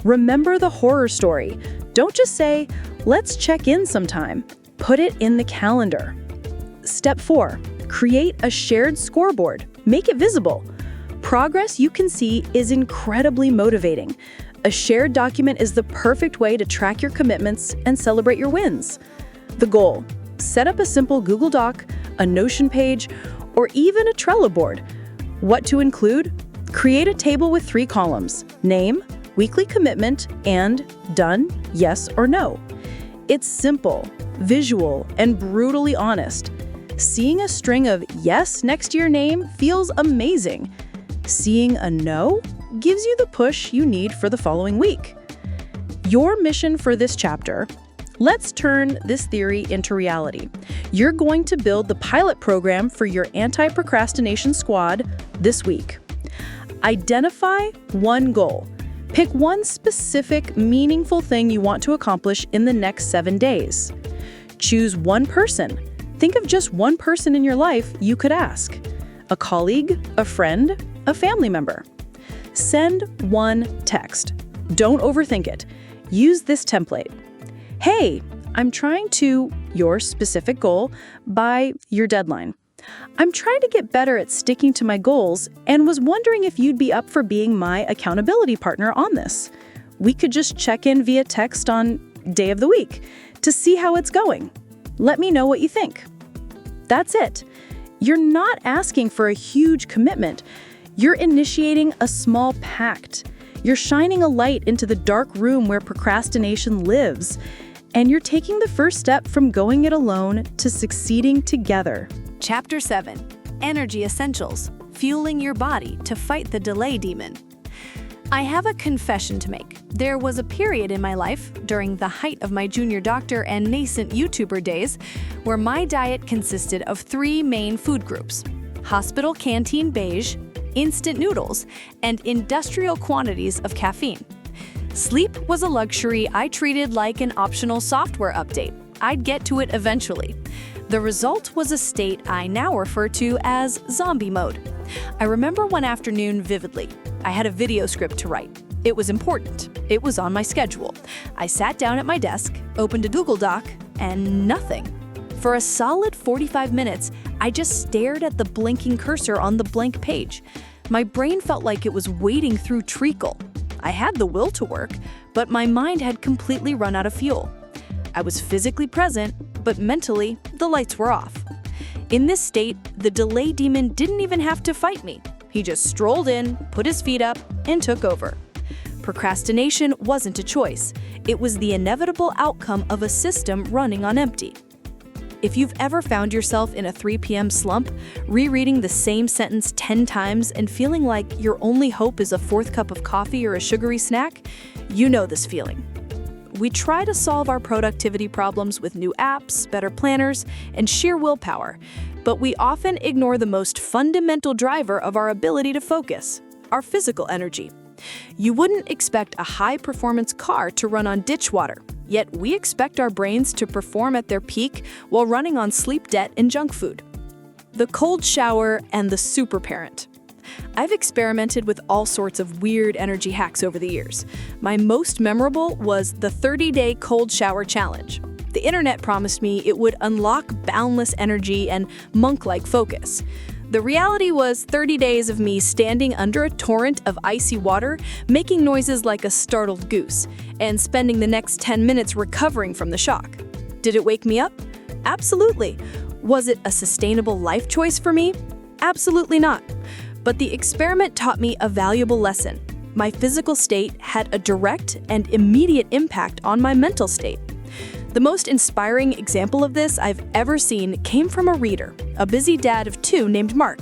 Remember the horror story. Don't just say, let's check in sometime. Put it in the calendar. Step 4. Create a shared scoreboard. Make it visible. Progress you can see is incredibly motivating. A shared document is the perfect way to track your commitments and celebrate your wins. The goal: set up a simple Google Doc, a Notion page, or even a Trello board. What to include? Create a table with 3 columns: name, weekly commitment, and done, yes or no. It's simple, visual, and brutally honest. Seeing a string of yes next to your name feels amazing. Seeing a no gives you the push you need for the following week. Your mission for this chapter: let's turn this theory into reality. You're going to build the pilot program for your anti-procrastination squad this week. Identify one goal. Pick one specific, meaningful thing you want to accomplish in the next 7 days. Choose one person. Think of just one person in your life you could ask. A colleague, a friend, a family member. Send one text. Don't overthink it. Use this template. Hey, I'm trying to, your specific goal, by your deadline. I'm trying to get better at sticking to my goals and was wondering if you'd be up for being my accountability partner on this. We could just check in via text on day of the week to see how it's going. Let me know what you think. That's it. You're not asking for a huge commitment. You're initiating a small pact. You're shining a light into the dark room where procrastination lives. And you're taking the first step from going it alone to succeeding together. Chapter 7. Energy Essentials. Fueling your body to fight the delay demon. I have a confession to make. There was a period in my life, during the height of my junior doctor and nascent YouTuber days, where my diet consisted of 3 main food groups: hospital canteen beige, instant noodles, and industrial quantities of caffeine. Sleep was a luxury I treated like an optional software update. I'd get to it eventually. The result was a state I now refer to as zombie mode. I remember one afternoon vividly. I had a video script to write. It was important. It was on my schedule. I sat down at my desk, opened a Google Doc, and nothing. For a solid 45 minutes, I just stared at the blinking cursor on the blank page. My brain felt like it was wading through treacle. I had the will to work, but my mind had completely run out of fuel. I was physically present, but mentally, the lights were off. In this state, the delay demon didn't even have to fight me. He just strolled in, put his feet up, and took over. Procrastination wasn't a choice. It was the inevitable outcome of a system running on empty. If you've ever found yourself in a 3 p.m. slump, rereading the same sentence 10 times and feeling like your only hope is a 4th cup of coffee or a sugary snack, you know this feeling. We try to solve our productivity problems with new apps, better planners, and sheer willpower, but we often ignore the most fundamental driver of our ability to focus: our physical energy. You wouldn't expect a high-performance car to run on ditch water, yet we expect our brains to perform at their peak while running on sleep debt and junk food. The cold shower and the super parent. I've experimented with all sorts of weird energy hacks over the years. My most memorable was the 30-day cold shower challenge. The internet promised me it would unlock boundless energy and monk-like focus. The reality was 30 days of me standing under a torrent of icy water, making noises like a startled goose, and spending the next 10 minutes recovering from the shock. Did it wake me up? Absolutely. Was it a sustainable life choice for me? Absolutely not. But the experiment taught me a valuable lesson. My physical state had a direct and immediate impact on my mental state. The most inspiring example of this I've ever seen came from a reader, a busy dad of 2 named Mark.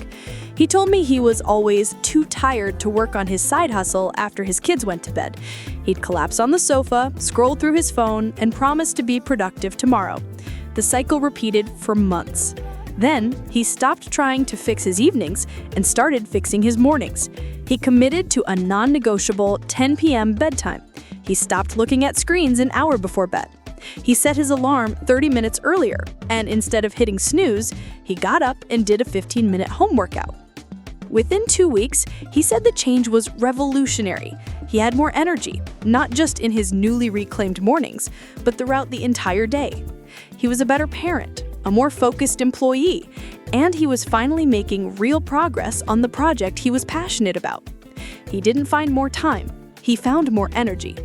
He told me he was always too tired to work on his side hustle after his kids went to bed. He'd collapse on the sofa, scroll through his phone, and promise to be productive tomorrow. The cycle repeated for months. Then, he stopped trying to fix his evenings and started fixing his mornings. He committed to a non-negotiable 10 p.m. bedtime. He stopped looking at screens an hour before bed. He set his alarm 30 minutes earlier, and instead of hitting snooze, he got up and did a 15-minute home workout. Within 2 weeks, he said the change was revolutionary. He had more energy, not just in his newly reclaimed mornings, but throughout the entire day. He was a better parent, a more focused employee, and he was finally making real progress on the project he was passionate about. He didn't find more time, he found more energy.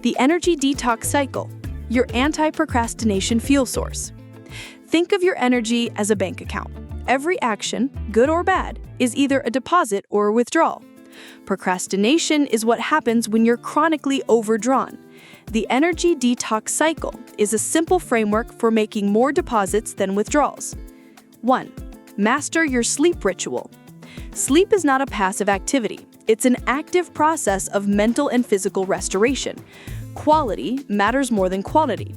The energy detox cycle, your anti-procrastination fuel source. Think of your energy as a bank account. Every action, good or bad, is either a deposit or a withdrawal. Procrastination is what happens when you're chronically overdrawn. The energy detox cycle is a simple framework for making more deposits than withdrawals. 1. Master your sleep ritual. Sleep is not a passive activity. It's an active process of mental and physical restoration. Quality matters more than quantity.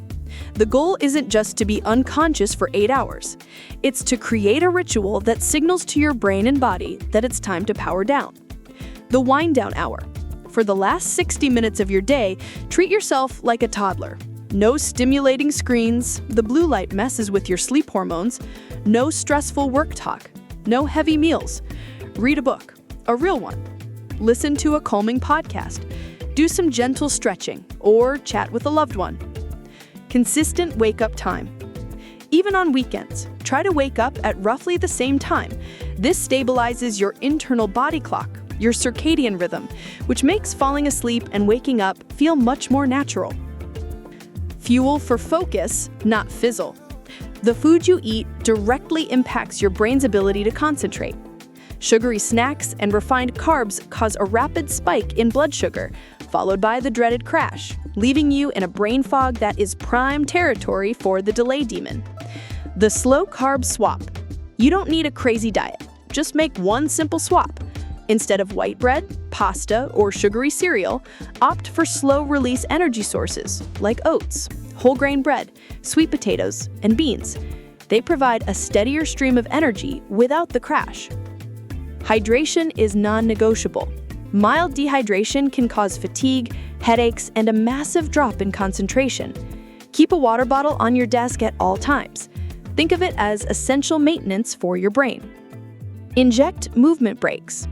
The goal isn't just to be unconscious for 8 hours. It's to create a ritual that signals to your brain and body that it's time to power down. The wind down hour. For the last 60 minutes of your day, treat yourself like a toddler. No stimulating screens, the blue light messes with your sleep hormones, no stressful work talk, no heavy meals. Read a book, a real one. Listen to a calming podcast. Do some gentle stretching or chat with a loved one. Consistent wake-up time. Even on weekends, try to wake up at roughly the same time. This stabilizes your internal body clock, your circadian rhythm, which makes falling asleep and waking up feel much more natural. Fuel for focus, not fizzle. The food you eat directly impacts your brain's ability to concentrate. Sugary snacks and refined carbs cause a rapid spike in blood sugar, followed by the dreaded crash, leaving you in a brain fog that is prime territory for the delay demon. The slow carb swap. You don't need a crazy diet. Just make one simple swap. Instead of white bread, pasta, or sugary cereal, opt for slow-release energy sources like oats, whole grain bread, sweet potatoes, and beans. They provide a steadier stream of energy without the crash. Hydration is non-negotiable. Mild dehydration can cause fatigue, headaches, and a massive drop in concentration. Keep a water bottle on your desk at all times. Think of it as essential maintenance for your brain. Inject movement breaks.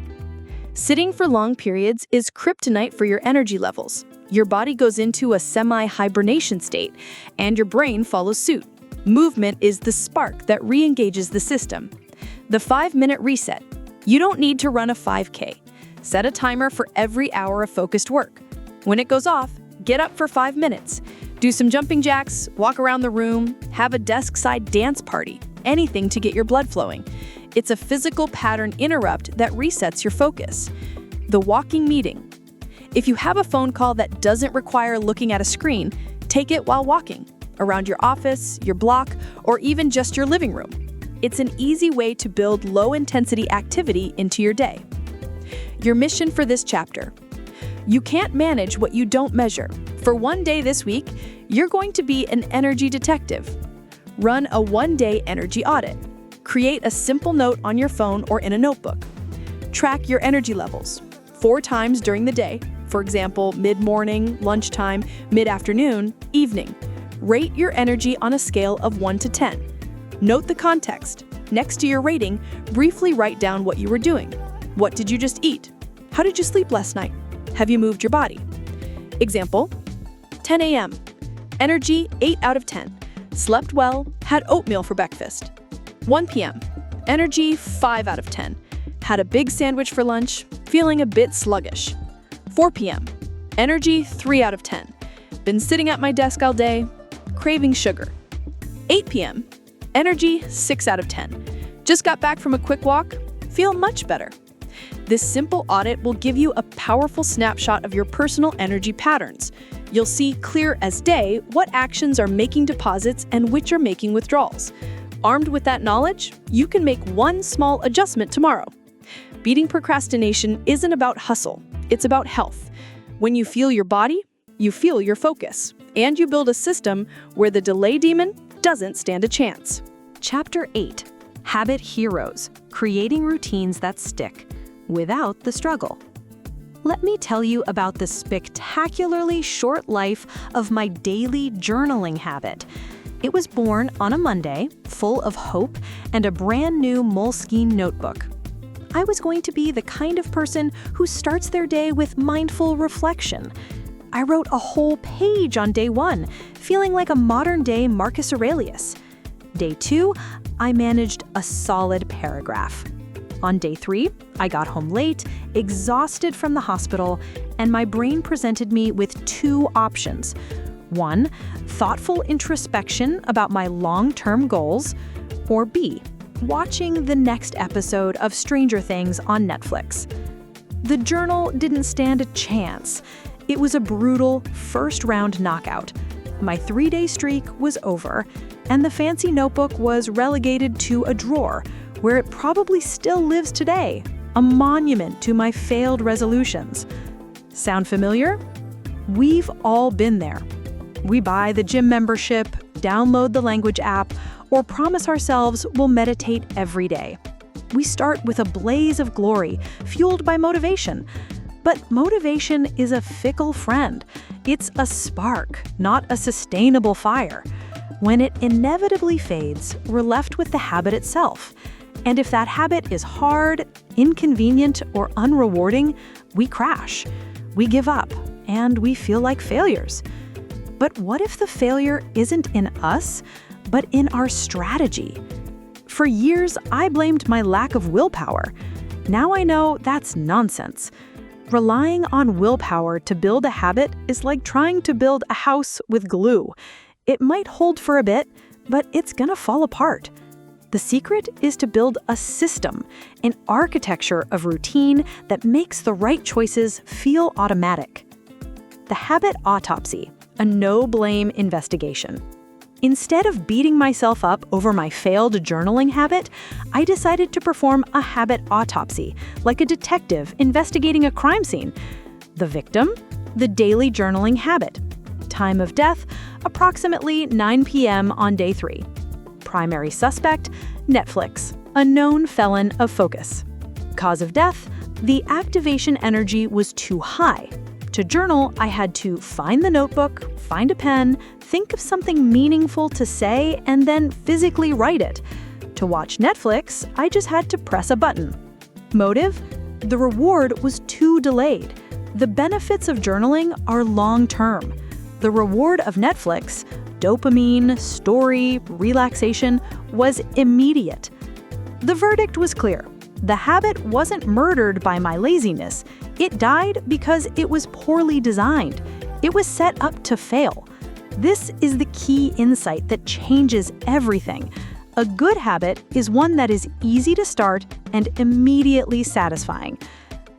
Sitting for long periods is kryptonite for your energy levels. Your body goes into a semi-hibernation state, and your brain follows suit. Movement is the spark that re-engages the system. The 5-minute reset. You don't need to run a 5K. Set a timer for every hour of focused work. When it goes off, get up for 5 minutes. Do some jumping jacks, walk around the room, have a desk-side dance party, anything to get your blood flowing. It's a physical pattern interrupt that resets your focus. The walking meeting. If you have a phone call that doesn't require looking at a screen, take it while walking, around your office, your block, or even just your living room. It's an easy way to build low-intensity activity into your day. Your mission for this chapter. You can't manage what you don't measure. For one day this week, you're going to be an energy detective. Run a one-day energy audit. Create a simple note on your phone or in a notebook. Track your energy levels 4 times during the day, for example, mid-morning, lunchtime, mid-afternoon, evening. Rate your energy on a scale of 1 to 10. Note the context. Next to your rating, briefly write down what you were doing. What did you just eat? How did you sleep last night? Have you moved your body? Example, 10 a.m. Energy 8 out of 10. Slept well, had oatmeal for breakfast. 1 p.m. Energy 5 out of 10. Had a big sandwich for lunch, feeling a bit sluggish. 4 p.m. Energy 3 out of 10. Been sitting at my desk all day, craving sugar. 8 p.m. Energy 6 out of 10. Just got back from a quick walk, feel much better. This simple audit will give you a powerful snapshot of your personal energy patterns. You'll see clear as day what actions are making deposits and which are making withdrawals. Armed with that knowledge, you can make one small adjustment tomorrow. Beating procrastination isn't about hustle, it's about health. When you feel your body, you feel your focus, and you build a system where the delay demon doesn't stand a chance. Chapter 8. Habit Heroes. Creating routines that stick, without the struggle. Let me tell you about the spectacularly short life of my daily journaling habit. It was born on a Monday, full of hope and a brand new Moleskine notebook. I was going to be the kind of person who starts their day with mindful reflection. I wrote a whole page on day 1, feeling like a modern-day Marcus Aurelius. Day 2, I managed a solid paragraph. On day 3, I got home late, exhausted from the hospital, and my brain presented me with 2 options. 1, thoughtful introspection about my long-term goals, or B, watching the next episode of Stranger Things on Netflix. The journal didn't stand a chance. It was a brutal first-round knockout. My 3-day streak was over, and the fancy notebook was relegated to a drawer, where it probably still lives today, a monument to my failed resolutions. Sound familiar? We've all been there. We buy the gym membership, download the language app, or promise ourselves we'll meditate every day. We start with a blaze of glory, fueled by motivation. But motivation is a fickle friend. It's a spark, not a sustainable fire. When it inevitably fades, we're left with the habit itself. And if that habit is hard, inconvenient, or unrewarding, we crash. We give up, and we feel like failures. But what if the failure isn't in us, but in our strategy? For years, I blamed my lack of willpower. Now I know that's nonsense. Relying on willpower to build a habit is like trying to build a house with glue. It might hold for a bit, but it's gonna fall apart. The secret is to build a system, an architecture of routine that makes the right choices feel automatic. The Habit Autopsy, a no-blame investigation. Instead of beating myself up over my failed journaling habit, I decided to perform a habit autopsy, like a detective investigating a crime scene. The victim? The daily journaling habit. Time of death? Approximately 9 p.m. on day 3. Primary suspect? Netflix, a known felon of focus. Cause of death? The activation energy was too high. To journal, I had to find the notebook, find a pen, think of something meaningful to say, and then physically write it. To watch Netflix, I just had to press a button. Motive? The reward was too delayed. The benefits of journaling are long-term. The reward of Netflix, dopamine, story, relaxation, was immediate. The verdict was clear. The habit wasn't murdered by my laziness. It died because it was poorly designed. It was set up to fail. This is the key insight that changes everything. A good habit is one that is easy to start and immediately satisfying.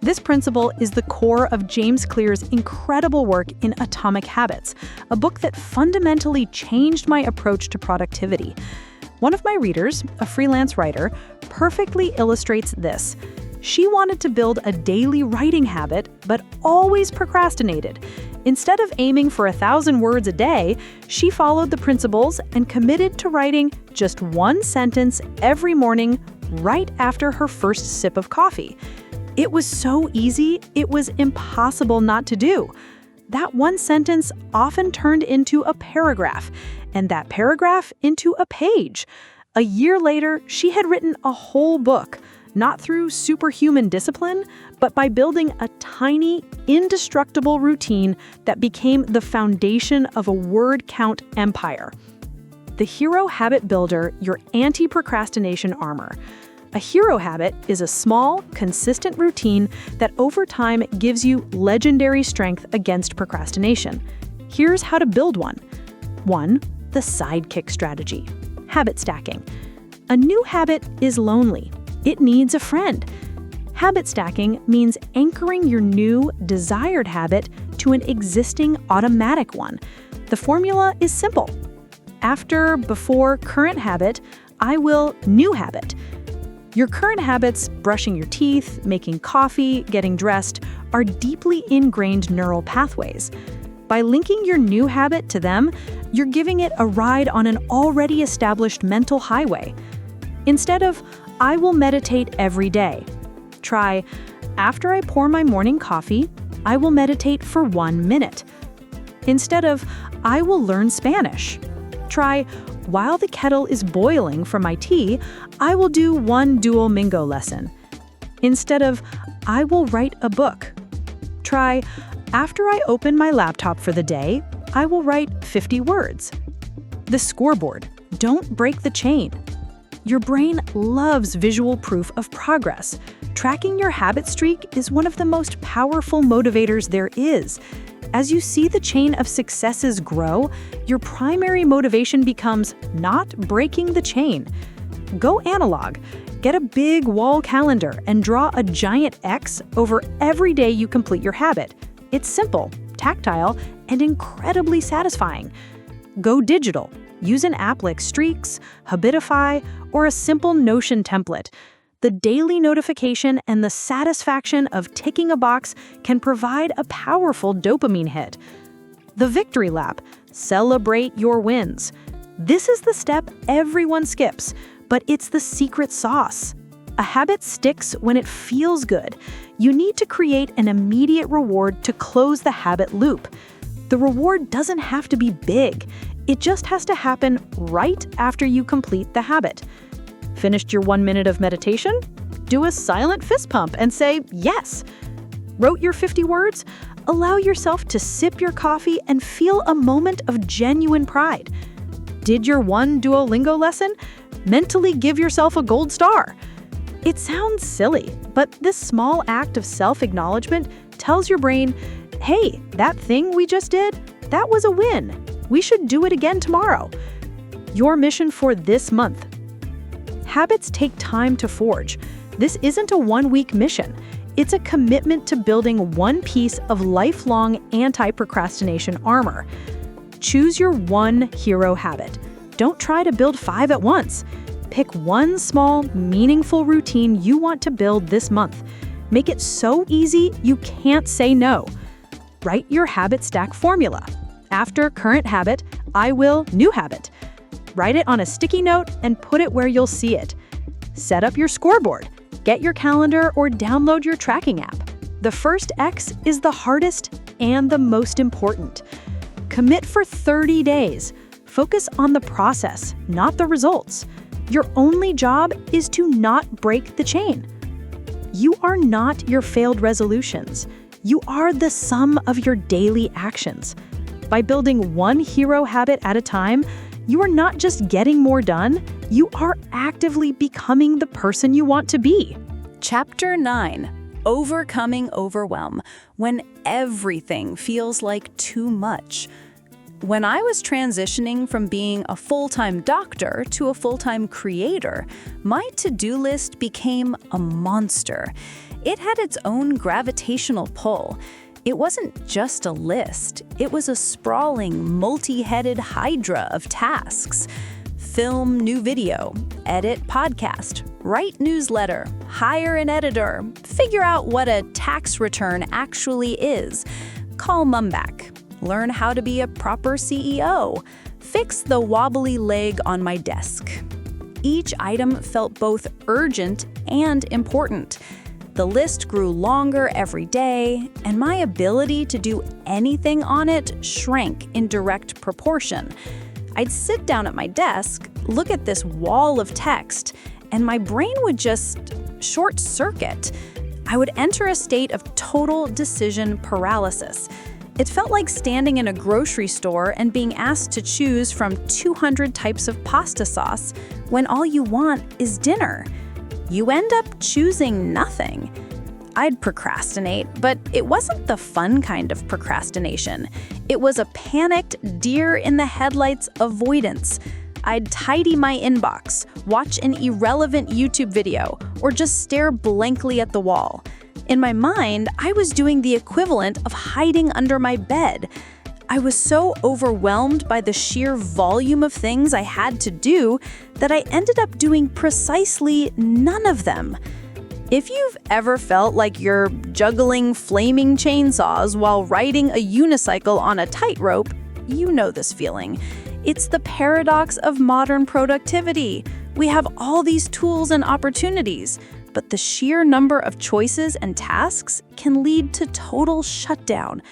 This principle is the core of James Clear's incredible work in Atomic Habits, a book that fundamentally changed my approach to productivity. One of my readers, a freelance writer, perfectly illustrates this. She wanted to build a daily writing habit, but always procrastinated. Instead of aiming for 1,000 words a day, she followed the principles and committed to writing just 1 sentence every morning right after her first sip of coffee. It was so easy, it was impossible not to do. That 1 sentence often turned into a paragraph, and that paragraph into a page. A year later, she had written a whole book, not through superhuman discipline, but by building a tiny, indestructible routine that became the foundation of a word count empire. The Hero Habit Builder, your anti-procrastination armor. A hero habit is a small, consistent routine that over time gives you legendary strength against procrastination. Here's how to build one. 1. The sidekick strategy. Habit stacking. A new habit is lonely. It needs a friend. Habit stacking means anchoring your new, desired habit to an existing automatic one. The formula is simple. After, before, current habit, I will new habit. Your current habits, brushing your teeth, making coffee, getting dressed, are deeply ingrained neural pathways. By linking your new habit to them, you're giving it a ride on an already established mental highway. Instead of, I will meditate every day, try, after I pour my morning coffee, I will meditate for 1 minute. Instead of, I will learn Spanish, try, while the kettle is boiling for my tea, I will do 1 Duolingo lesson. instead of "I will write a book." Try, "After I open my laptop for the day, I will write 50 words." The scoreboard. Don't break the chain. Your brain loves visual proof of progress. Tracking your habit streak is one of the most powerful motivators there is. As you see the chain of successes grow, your primary motivation becomes not breaking the chain. Go analog. Get a big wall calendar and draw a giant X over every day you complete your habit. It's simple, tactile, and incredibly satisfying. Go digital. Use an app like Streaks, Habitify, or a simple Notion template. The daily notification and the satisfaction of ticking a box can provide a powerful dopamine hit. The victory lap. Celebrate your wins. This is the step everyone skips, but it's the secret sauce. A habit sticks when it feels good. You need to create an immediate reward to close the habit loop. The reward doesn't have to be big. It just has to happen right after you complete the habit. Finished your 1 minute of meditation? Do a silent fist pump and say yes. Wrote your 50 words? Allow yourself to sip your coffee and feel a moment of genuine pride. Did your 1 Duolingo lesson? Mentally give yourself a gold star. It sounds silly, but this small act of self-acknowledgement tells your brain, hey, that thing we just did, that was a win. We should do it again tomorrow. Your mission for this month. Habits take time to forge. This isn't a one-week mission. It's a commitment to building one piece of lifelong anti-procrastination armor. Choose your 1 hero habit. Don't try to build 5 at once. Pick one small, meaningful routine you want to build this month. Make it so easy you can't say no. Write your habit stack formula. After current habit, I will new habit. Write it on a sticky note and put it where you'll see it. Set up your scoreboard. Get your calendar or download your tracking app. The first X is the hardest and the most important. Commit for 30 days. Focus on the process, not the results. Your only job is to not break the chain. You are not your failed resolutions. You are the sum of your daily actions. By building 1 hero habit at a time, you are not just getting more done, you are actively becoming the person you want to be. Chapter 9. Overcoming overwhelm, when everything feels like too much. When I was transitioning from being a full-time doctor to a full-time creator, my to-do list became a monster. It had its own gravitational pull. It wasn't just a list, it was a sprawling, multi-headed hydra of tasks. Film new video, edit podcast, write newsletter, hire an editor, figure out what a tax return actually is, call mom back, learn how to be a proper CEO, fix the wobbly leg on my desk. Each item felt both urgent and important. The list grew longer every day, and my ability to do anything on it shrank in direct proportion. I'd sit down at my desk, look at this wall of text, and my brain would just short circuit. I would enter a state of total decision paralysis. It felt like standing in a grocery store and being asked to choose from 200 types of pasta sauce when all you want is dinner. You end up choosing nothing. I'd procrastinate, but it wasn't the fun kind of procrastination. It was a panicked, deer-in-the-headlights avoidance. I'd tidy my inbox, watch an irrelevant YouTube video, or just stare blankly at the wall. In my mind, I was doing the equivalent of hiding under my bed. I was so overwhelmed by the sheer volume of things I had to do that I ended up doing precisely none of them. If you've ever felt like you're juggling flaming chainsaws while riding a unicycle on a tightrope, you know this feeling. It's the paradox of modern productivity. We have all these tools and opportunities, but the sheer number of choices and tasks can lead to total shutdown.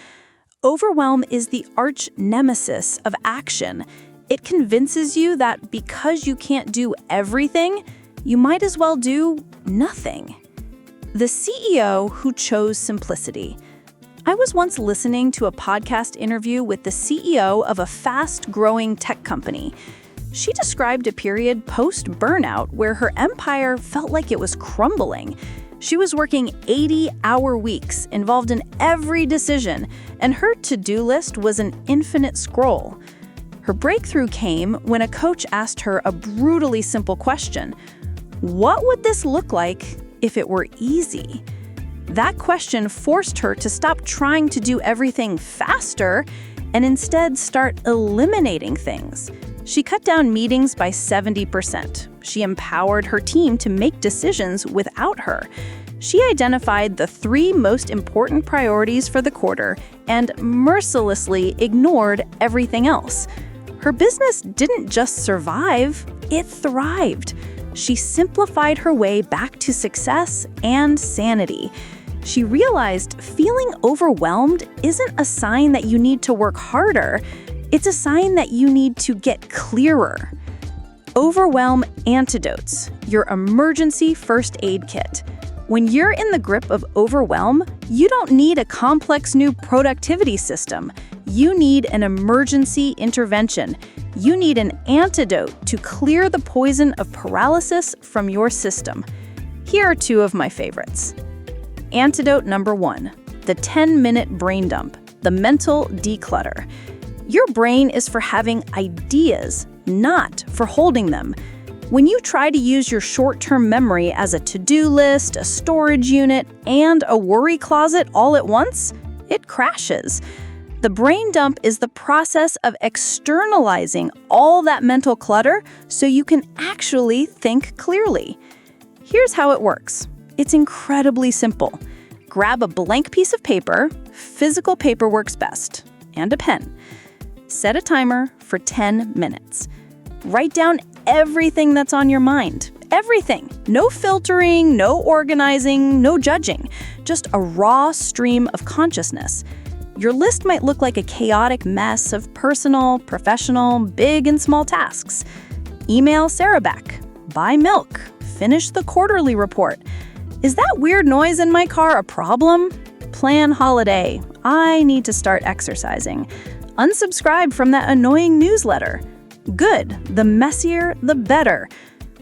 Overwhelm is the arch nemesis of action. It convinces you that because you can't do everything, you might as well do nothing. The CEO who chose simplicity. I was once listening to a podcast interview with the CEO of a fast-growing tech company. She described a period post-burnout where her empire felt like it was crumbling. She was working 80-hour weeks, involved in every decision, and her to-do list was an infinite scroll. Her breakthrough came when a coach asked her a brutally simple question. What would this look like if it were easy? That question forced her to stop trying to do everything faster and instead start eliminating things. She cut down meetings by 70%. She empowered her team to make decisions without her. She identified the 3 most important priorities for the quarter and mercilessly ignored everything else. Her business didn't just survive, it thrived. She simplified her way back to success and sanity. She realized feeling overwhelmed isn't a sign that you need to work harder. It's a sign that you need to get clearer. Overwhelm Antidotes, your emergency first aid kit. When you're in the grip of overwhelm, you don't need a complex new productivity system. You need an emergency intervention. You need an antidote to clear the poison of paralysis from your system. Here are 2 of my favorites. Antidote number 1, the 10-minute brain dump, the mental declutter. Your brain is for having ideas, not for holding them. When you try to use your short-term memory as a to-do list, a storage unit, and a worry closet all at once, it crashes. The brain dump is the process of externalizing all that mental clutter so you can actually think clearly. Here's how it works. It's incredibly simple. Grab a blank piece of paper, physical paper works best, and a pen. Set a timer for 10 minutes. Write down everything that's on your mind. Everything. No filtering, no organizing, no judging. Just a raw stream of consciousness. Your list might look like a chaotic mess of personal, professional, big and small tasks. Email Sarah back. Buy milk. Finish the quarterly report. Is that weird noise in my car a problem? Plan holiday. I need to start exercising. Unsubscribe from that annoying newsletter. Good. The messier, the better.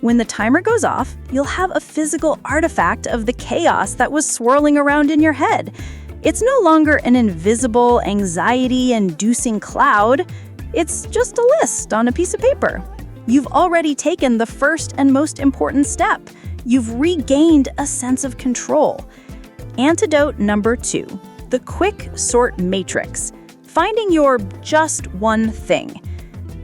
When the timer goes off, you'll have a physical artifact of the chaos that was swirling around in your head. It's no longer an invisible, anxiety-inducing cloud. It's just a list on a piece of paper. You've already taken the first and most important step. You've regained a sense of control. Antidote number 2, the quick sort matrix. Finding your just one thing.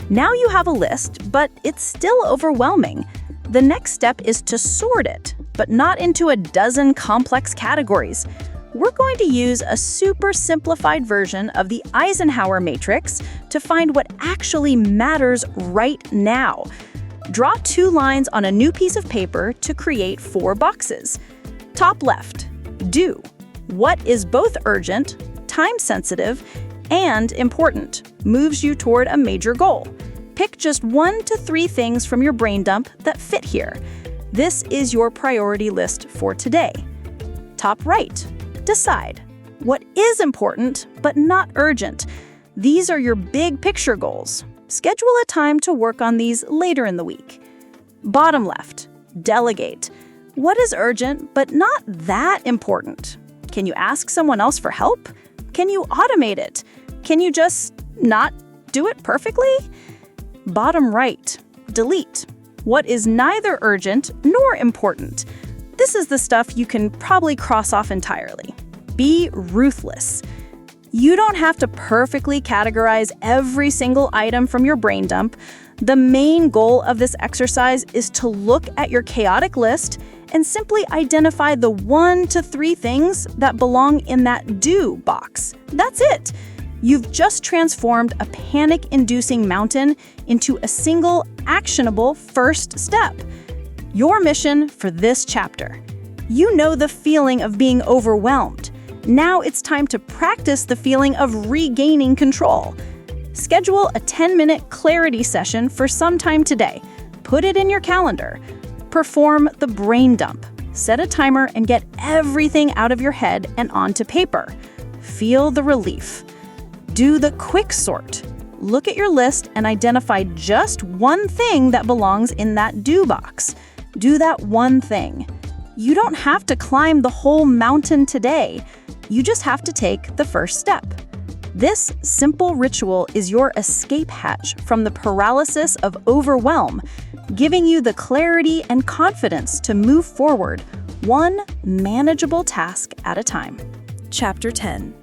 Now you have a list, but it's still overwhelming. The next step is to sort it, but not into a dozen complex categories. We're going to use a super simplified version of the Eisenhower matrix to find what actually matters right now. Draw 2 lines on a new piece of paper to create 4 boxes. Top left, do. What is both urgent, time-sensitive, and important, moves you toward a major goal. Pick just 1 to 3 things from your brain dump that fit here. This is your priority list for today. Top right, decide. What is important but not urgent? These are your big picture goals. Schedule a time to work on these later in the week. Bottom left, delegate. What is urgent but not that important? Can you ask someone else for help? Can you automate it? Can you just not do it perfectly? Bottom right, delete. What is neither urgent nor important? This is the stuff you can probably cross off entirely. Be ruthless. You don't have to perfectly categorize every single item from your brain dump. The main goal of this exercise is to look at your chaotic list and simply identify the 1 to 3 things that belong in that do box. That's it. You've just transformed a panic-inducing mountain into a single, actionable first step. Your mission for this chapter. You know the feeling of being overwhelmed. Now it's time to practice the feeling of regaining control. Schedule a 10-minute clarity session for some time today. Put it in your calendar. Perform the brain dump. Set a timer and get everything out of your head and onto paper. Feel the relief. Do the quick sort. Look at your list and identify just one thing that belongs in that do box. Do that one thing. You don't have to climb the whole mountain today. You just have to take the first step. This simple ritual is your escape hatch from the paralysis of overwhelm, giving you the clarity and confidence to move forward, one manageable task at a time. Chapter 10.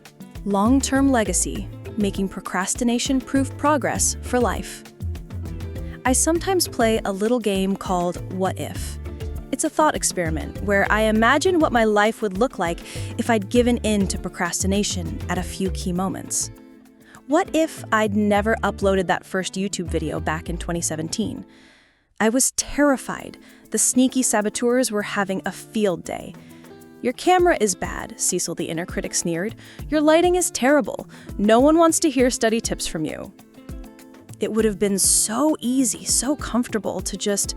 Long-term legacy, making procrastination-proof progress for life. I sometimes play a little game called What If? It's a thought experiment where I imagine what my life would look like if I'd given in to procrastination at a few key moments. What if I'd never uploaded that first YouTube video back in 2017? I was terrified. The sneaky saboteurs were having a field day. Your camera is bad, Cecil the inner critic sneered. Your lighting is terrible. No one wants to hear study tips from you. It would have been so easy, so comfortable to just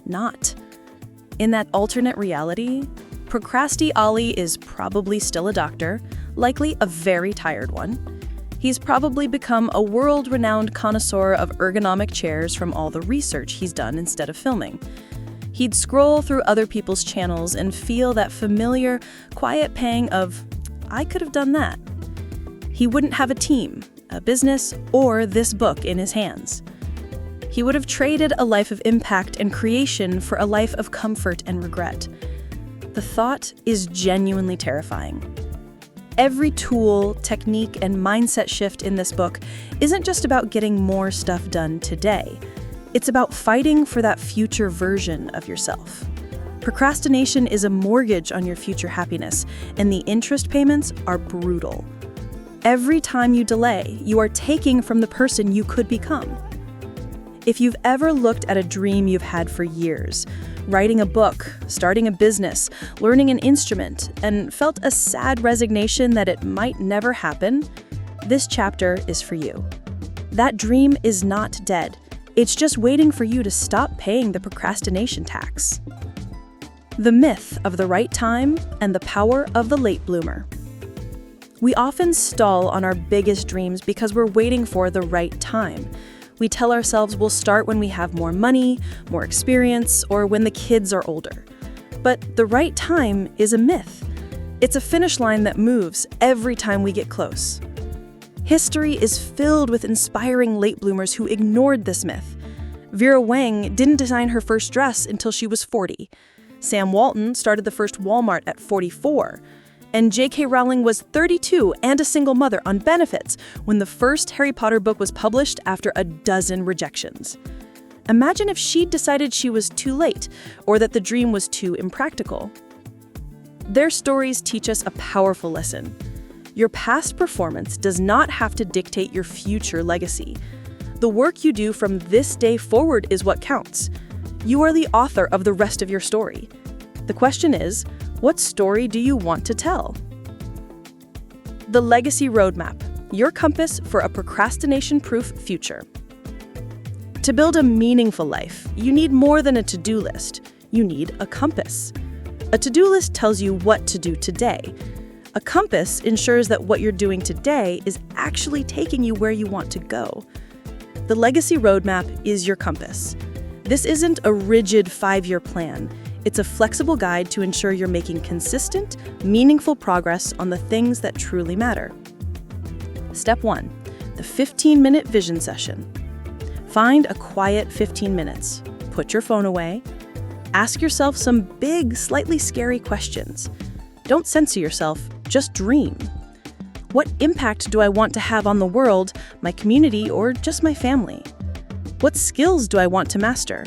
not. In that alternate reality, Procrasti Ollie is probably still a doctor, likely a very tired one. He's probably become a world-renowned connoisseur of ergonomic chairs from all the research he's done instead of filming. He'd scroll through other people's channels and feel that familiar, quiet pang of, I could have done that. He wouldn't have a team, a business, or this book in his hands. He would have traded a life of impact and creation for a life of comfort and regret. The thought is genuinely terrifying. Every tool, technique, and mindset shift in this book isn't just about getting more stuff done today. It's about fighting for that future version of yourself. Procrastination is a mortgage on your future happiness, and the interest payments are brutal. Every time you delay, you are taking from the person you could become. If you've ever looked at a dream you've had for years, writing a book, starting a business, learning an instrument, and felt a sad resignation that it might never happen, this chapter is for you. That dream is not dead. It's just waiting for you to stop paying the procrastination tax. The myth of the right time and the power of the late bloomer. We often stall on our biggest dreams because we're waiting for the right time. We tell ourselves we'll start when we have more money, more experience, or when the kids are older. But the right time is a myth. It's a finish line that moves every time we get close. History is filled with inspiring late bloomers who ignored this myth. Vera Wang didn't design her first dress until she was 40. Sam Walton started the first Walmart at 44. And J.K. Rowling was 32 and a single mother on benefits when the first Harry Potter book was published after a dozen rejections. Imagine if she'd decided she was too late or that the dream was too impractical. Their stories teach us a powerful lesson. Your past performance does not have to dictate your future legacy. The work you do from this day forward is what counts. You are the author of the rest of your story. The question is, what story do you want to tell? The Legacy Roadmap, your compass for a procrastination-proof future. To build a meaningful life, you need more than a to-do list. You need a compass. A to-do list tells you what to do today. A compass ensures that what you're doing today is actually taking you where you want to go. The Legacy Roadmap is your compass. This isn't a rigid 5-year plan. It's a flexible guide to ensure you're making consistent, meaningful progress on the things that truly matter. Step 1. The 15-minute vision session. Find a quiet 15 minutes. Put your phone away. Ask yourself some big, slightly scary questions. Don't censor yourself, just dream. What impact do I want to have on the world, my community, or just my family? What skills do I want to master?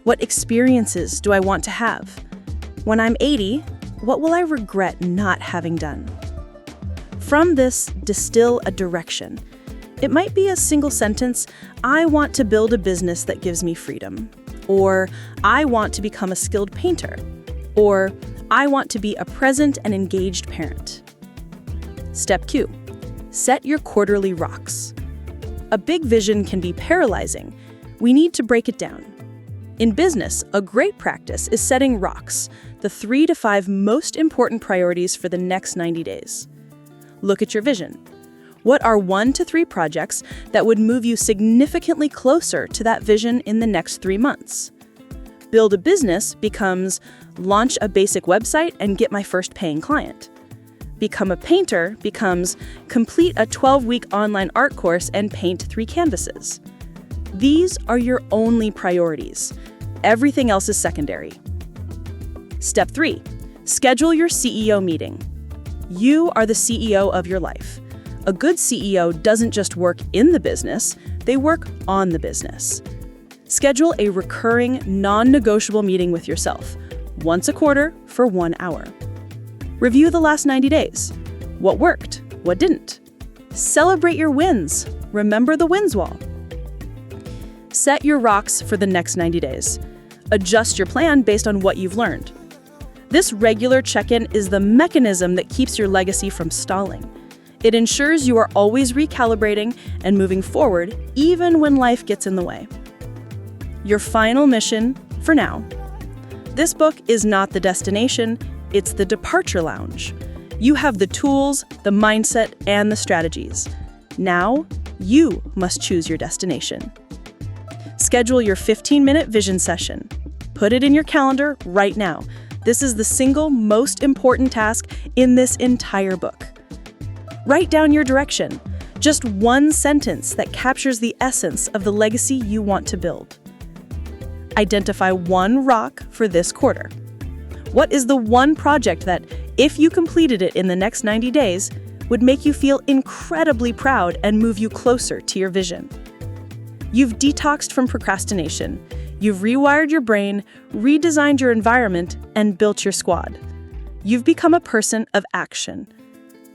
What experiences do I want to have? When I'm 80, what will I regret not having done? From this, distill a direction. It might be a single sentence, I want to build a business that gives me freedom. Or, I want to become a skilled painter. Or, I want to be a present and engaged parent. Step 2. Set your quarterly rocks. A big vision can be paralyzing. We need to break it down. In business, a great practice is setting rocks, the 3 to 5 most important priorities for the next 90 days. Look at your vision. What are 1 to 3 projects that would move you significantly closer to that vision in the next 3 months? Build a business becomes launch a basic website and get my first paying client. Become a painter becomes complete a 12-week online art course and paint 3 canvases. These are your only priorities. Everything else is secondary. Step 3. Schedule your CEO meeting. You are the CEO of your life. A good CEO doesn't just work in the business, they work on the business. Schedule a recurring, non-negotiable meeting with yourself, once a quarter for 1 hour. Review the last 90 days. What worked? What didn't? Celebrate your wins. Remember the wins wall. Set your rocks for the next 90 days. Adjust your plan based on what you've learned. This regular check-in is the mechanism that keeps your legacy from stalling. It ensures you are always recalibrating and moving forward, even when life gets in the way. Your final mission, for now. This book is not the destination, it's the departure lounge. You have the tools, the mindset, and the strategies. Now, you must choose your destination. Schedule your 15-minute vision session. Put it in your calendar right now. This is the single most important task in this entire book. Write down your direction, just one sentence that captures the essence of the legacy you want to build. Identify one rock for this quarter. What is the one project that, if you completed it in the next 90 days, would make you feel incredibly proud and move you closer to your vision? You've detoxed from procrastination. You've rewired your brain, redesigned your environment, and built your squad. You've become a person of action.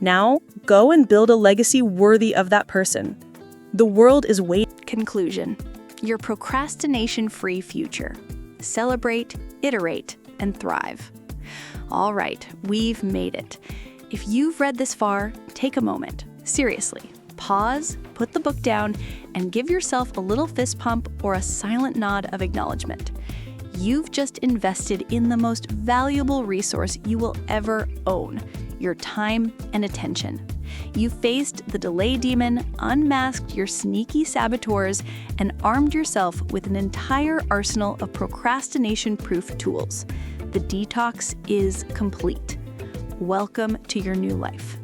Now, go and build a legacy worthy of that person. The world is waiting. Conclusion. Your procrastination-free future. Celebrate, iterate, and thrive. All right, we've made it. If you've read this far, take a moment. Seriously, pause, put the book down, and give yourself a little fist pump or a silent nod of acknowledgement. You've just invested in the most valuable resource you will ever own, your time and attention. You faced the delay demon, unmasked your sneaky saboteurs, and armed yourself with an entire arsenal of procrastination-proof tools. The detox is complete. Welcome to your new life.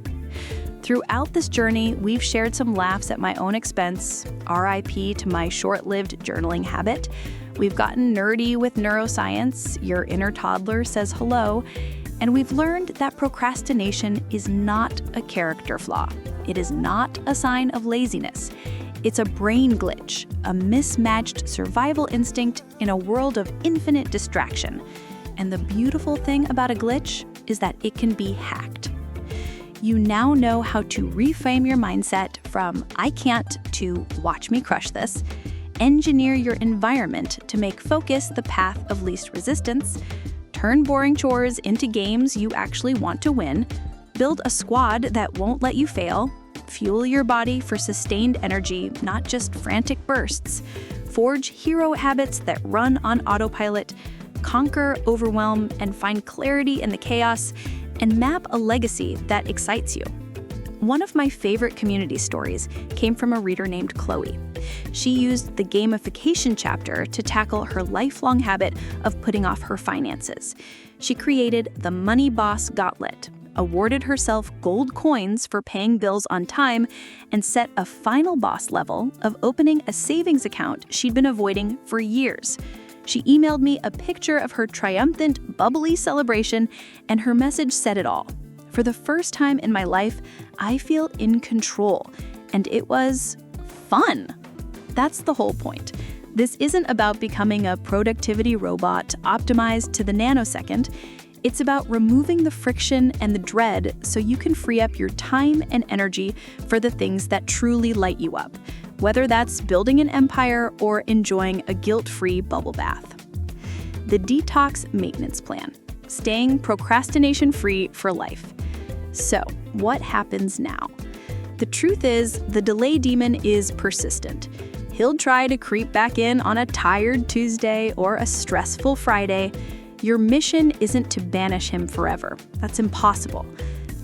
Throughout this journey, we've shared some laughs at my own expense, RIP to my short-lived journaling habit. We've gotten nerdy with neuroscience, your inner toddler says hello, and we've learned that procrastination is not a character flaw. It is not a sign of laziness. It's a brain glitch, a mismatched survival instinct in a world of infinite distraction. And the beautiful thing about a glitch is that it can be hacked. You now know how to reframe your mindset from I can't to watch me crush this, engineer your environment to make focus the path of least resistance, turn boring chores into games you actually want to win, build a squad that won't let you fail, fuel your body for sustained energy, not just frantic bursts, forge hero habits that run on autopilot, conquer overwhelm and find clarity in the chaos, and map a legacy that excites you. One of my favorite community stories came from a reader named Chloe. She used the gamification chapter to tackle her lifelong habit of putting off her finances. She created the Money Boss Gauntlet, awarded herself gold coins for paying bills on time, and set a final boss level of opening a savings account she'd been avoiding for years. She emailed me a picture of her triumphant, bubbly celebration, and her message said it all. For the first time in my life, I feel in control, and it was fun. That's the whole point. This isn't about becoming a productivity robot optimized to the nanosecond. It's about removing the friction and the dread so you can free up your time and energy for the things that truly light you up, whether that's building an empire or enjoying a guilt-free bubble bath. The Detox Maintenance Plan, staying procrastination-free for life. So, what happens now? The truth is, the delay demon is persistent. He'll try to creep back in on a tired Tuesday or a stressful Friday. Your mission isn't to banish him forever. That's impossible.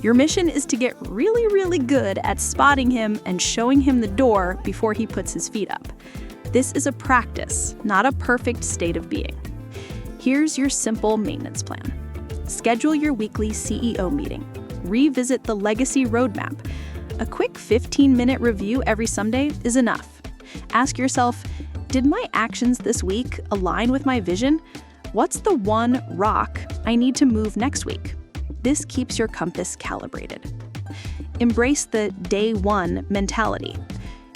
Your mission is to get really, really good at spotting him and showing him the door before he puts his feet up. This is a practice, not a perfect state of being. Here's your simple maintenance plan. Schedule your weekly CEO meeting. Revisit the legacy roadmap. A quick 15-minute review every Sunday is enough. Ask yourself, did my actions this week align with my vision? What's the one rock I need to move next week? This keeps your compass calibrated. Embrace the day one mentality.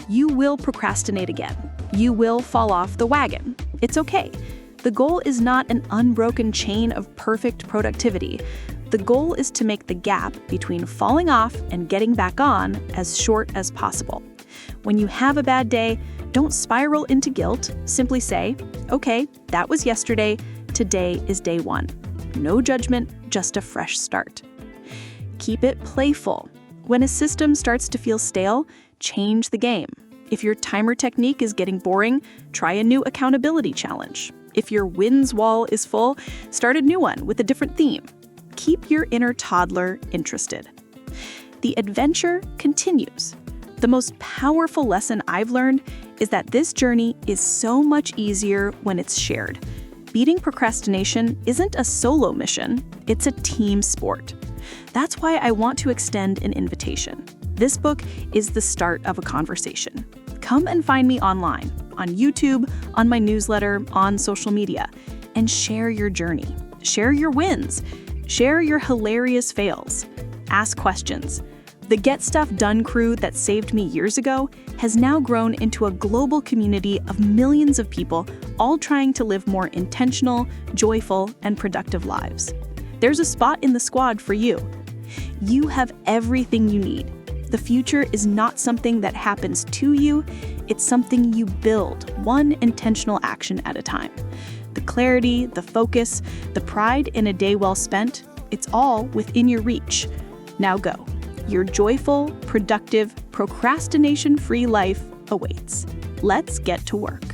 You will procrastinate again. You will fall off the wagon. It's okay. The goal is not an unbroken chain of perfect productivity. The goal is to make the gap between falling off and getting back on as short as possible. When you have a bad day, don't spiral into guilt. Simply say, okay, that was yesterday. Today is day one. No judgment, just a fresh start. Keep it playful. When a system starts to feel stale, change the game. If your timer technique is getting boring, try a new accountability challenge. If your wins wall is full, start a new one with a different theme. Keep your inner toddler interested. The adventure continues. The most powerful lesson I've learned is that this journey is so much easier when it's shared. Beating procrastination isn't a solo mission, it's a team sport. That's why I want to extend an invitation. This book is the start of a conversation. Come and find me online, on YouTube, on my newsletter, on social media, and share your journey. Share your wins. Share your hilarious fails. Ask questions. The Get Stuff Done crew that saved me years ago has now grown into a global community of millions of people all trying to live more intentional, joyful, and productive lives. There's a spot in the squad for you. You have everything you need. The future is not something that happens to you, it's something you build, one intentional action at a time. The clarity, the focus, the pride in a day well spent, it's all within your reach. Now go. Your joyful, productive, procrastination-free life awaits. Let's get to work.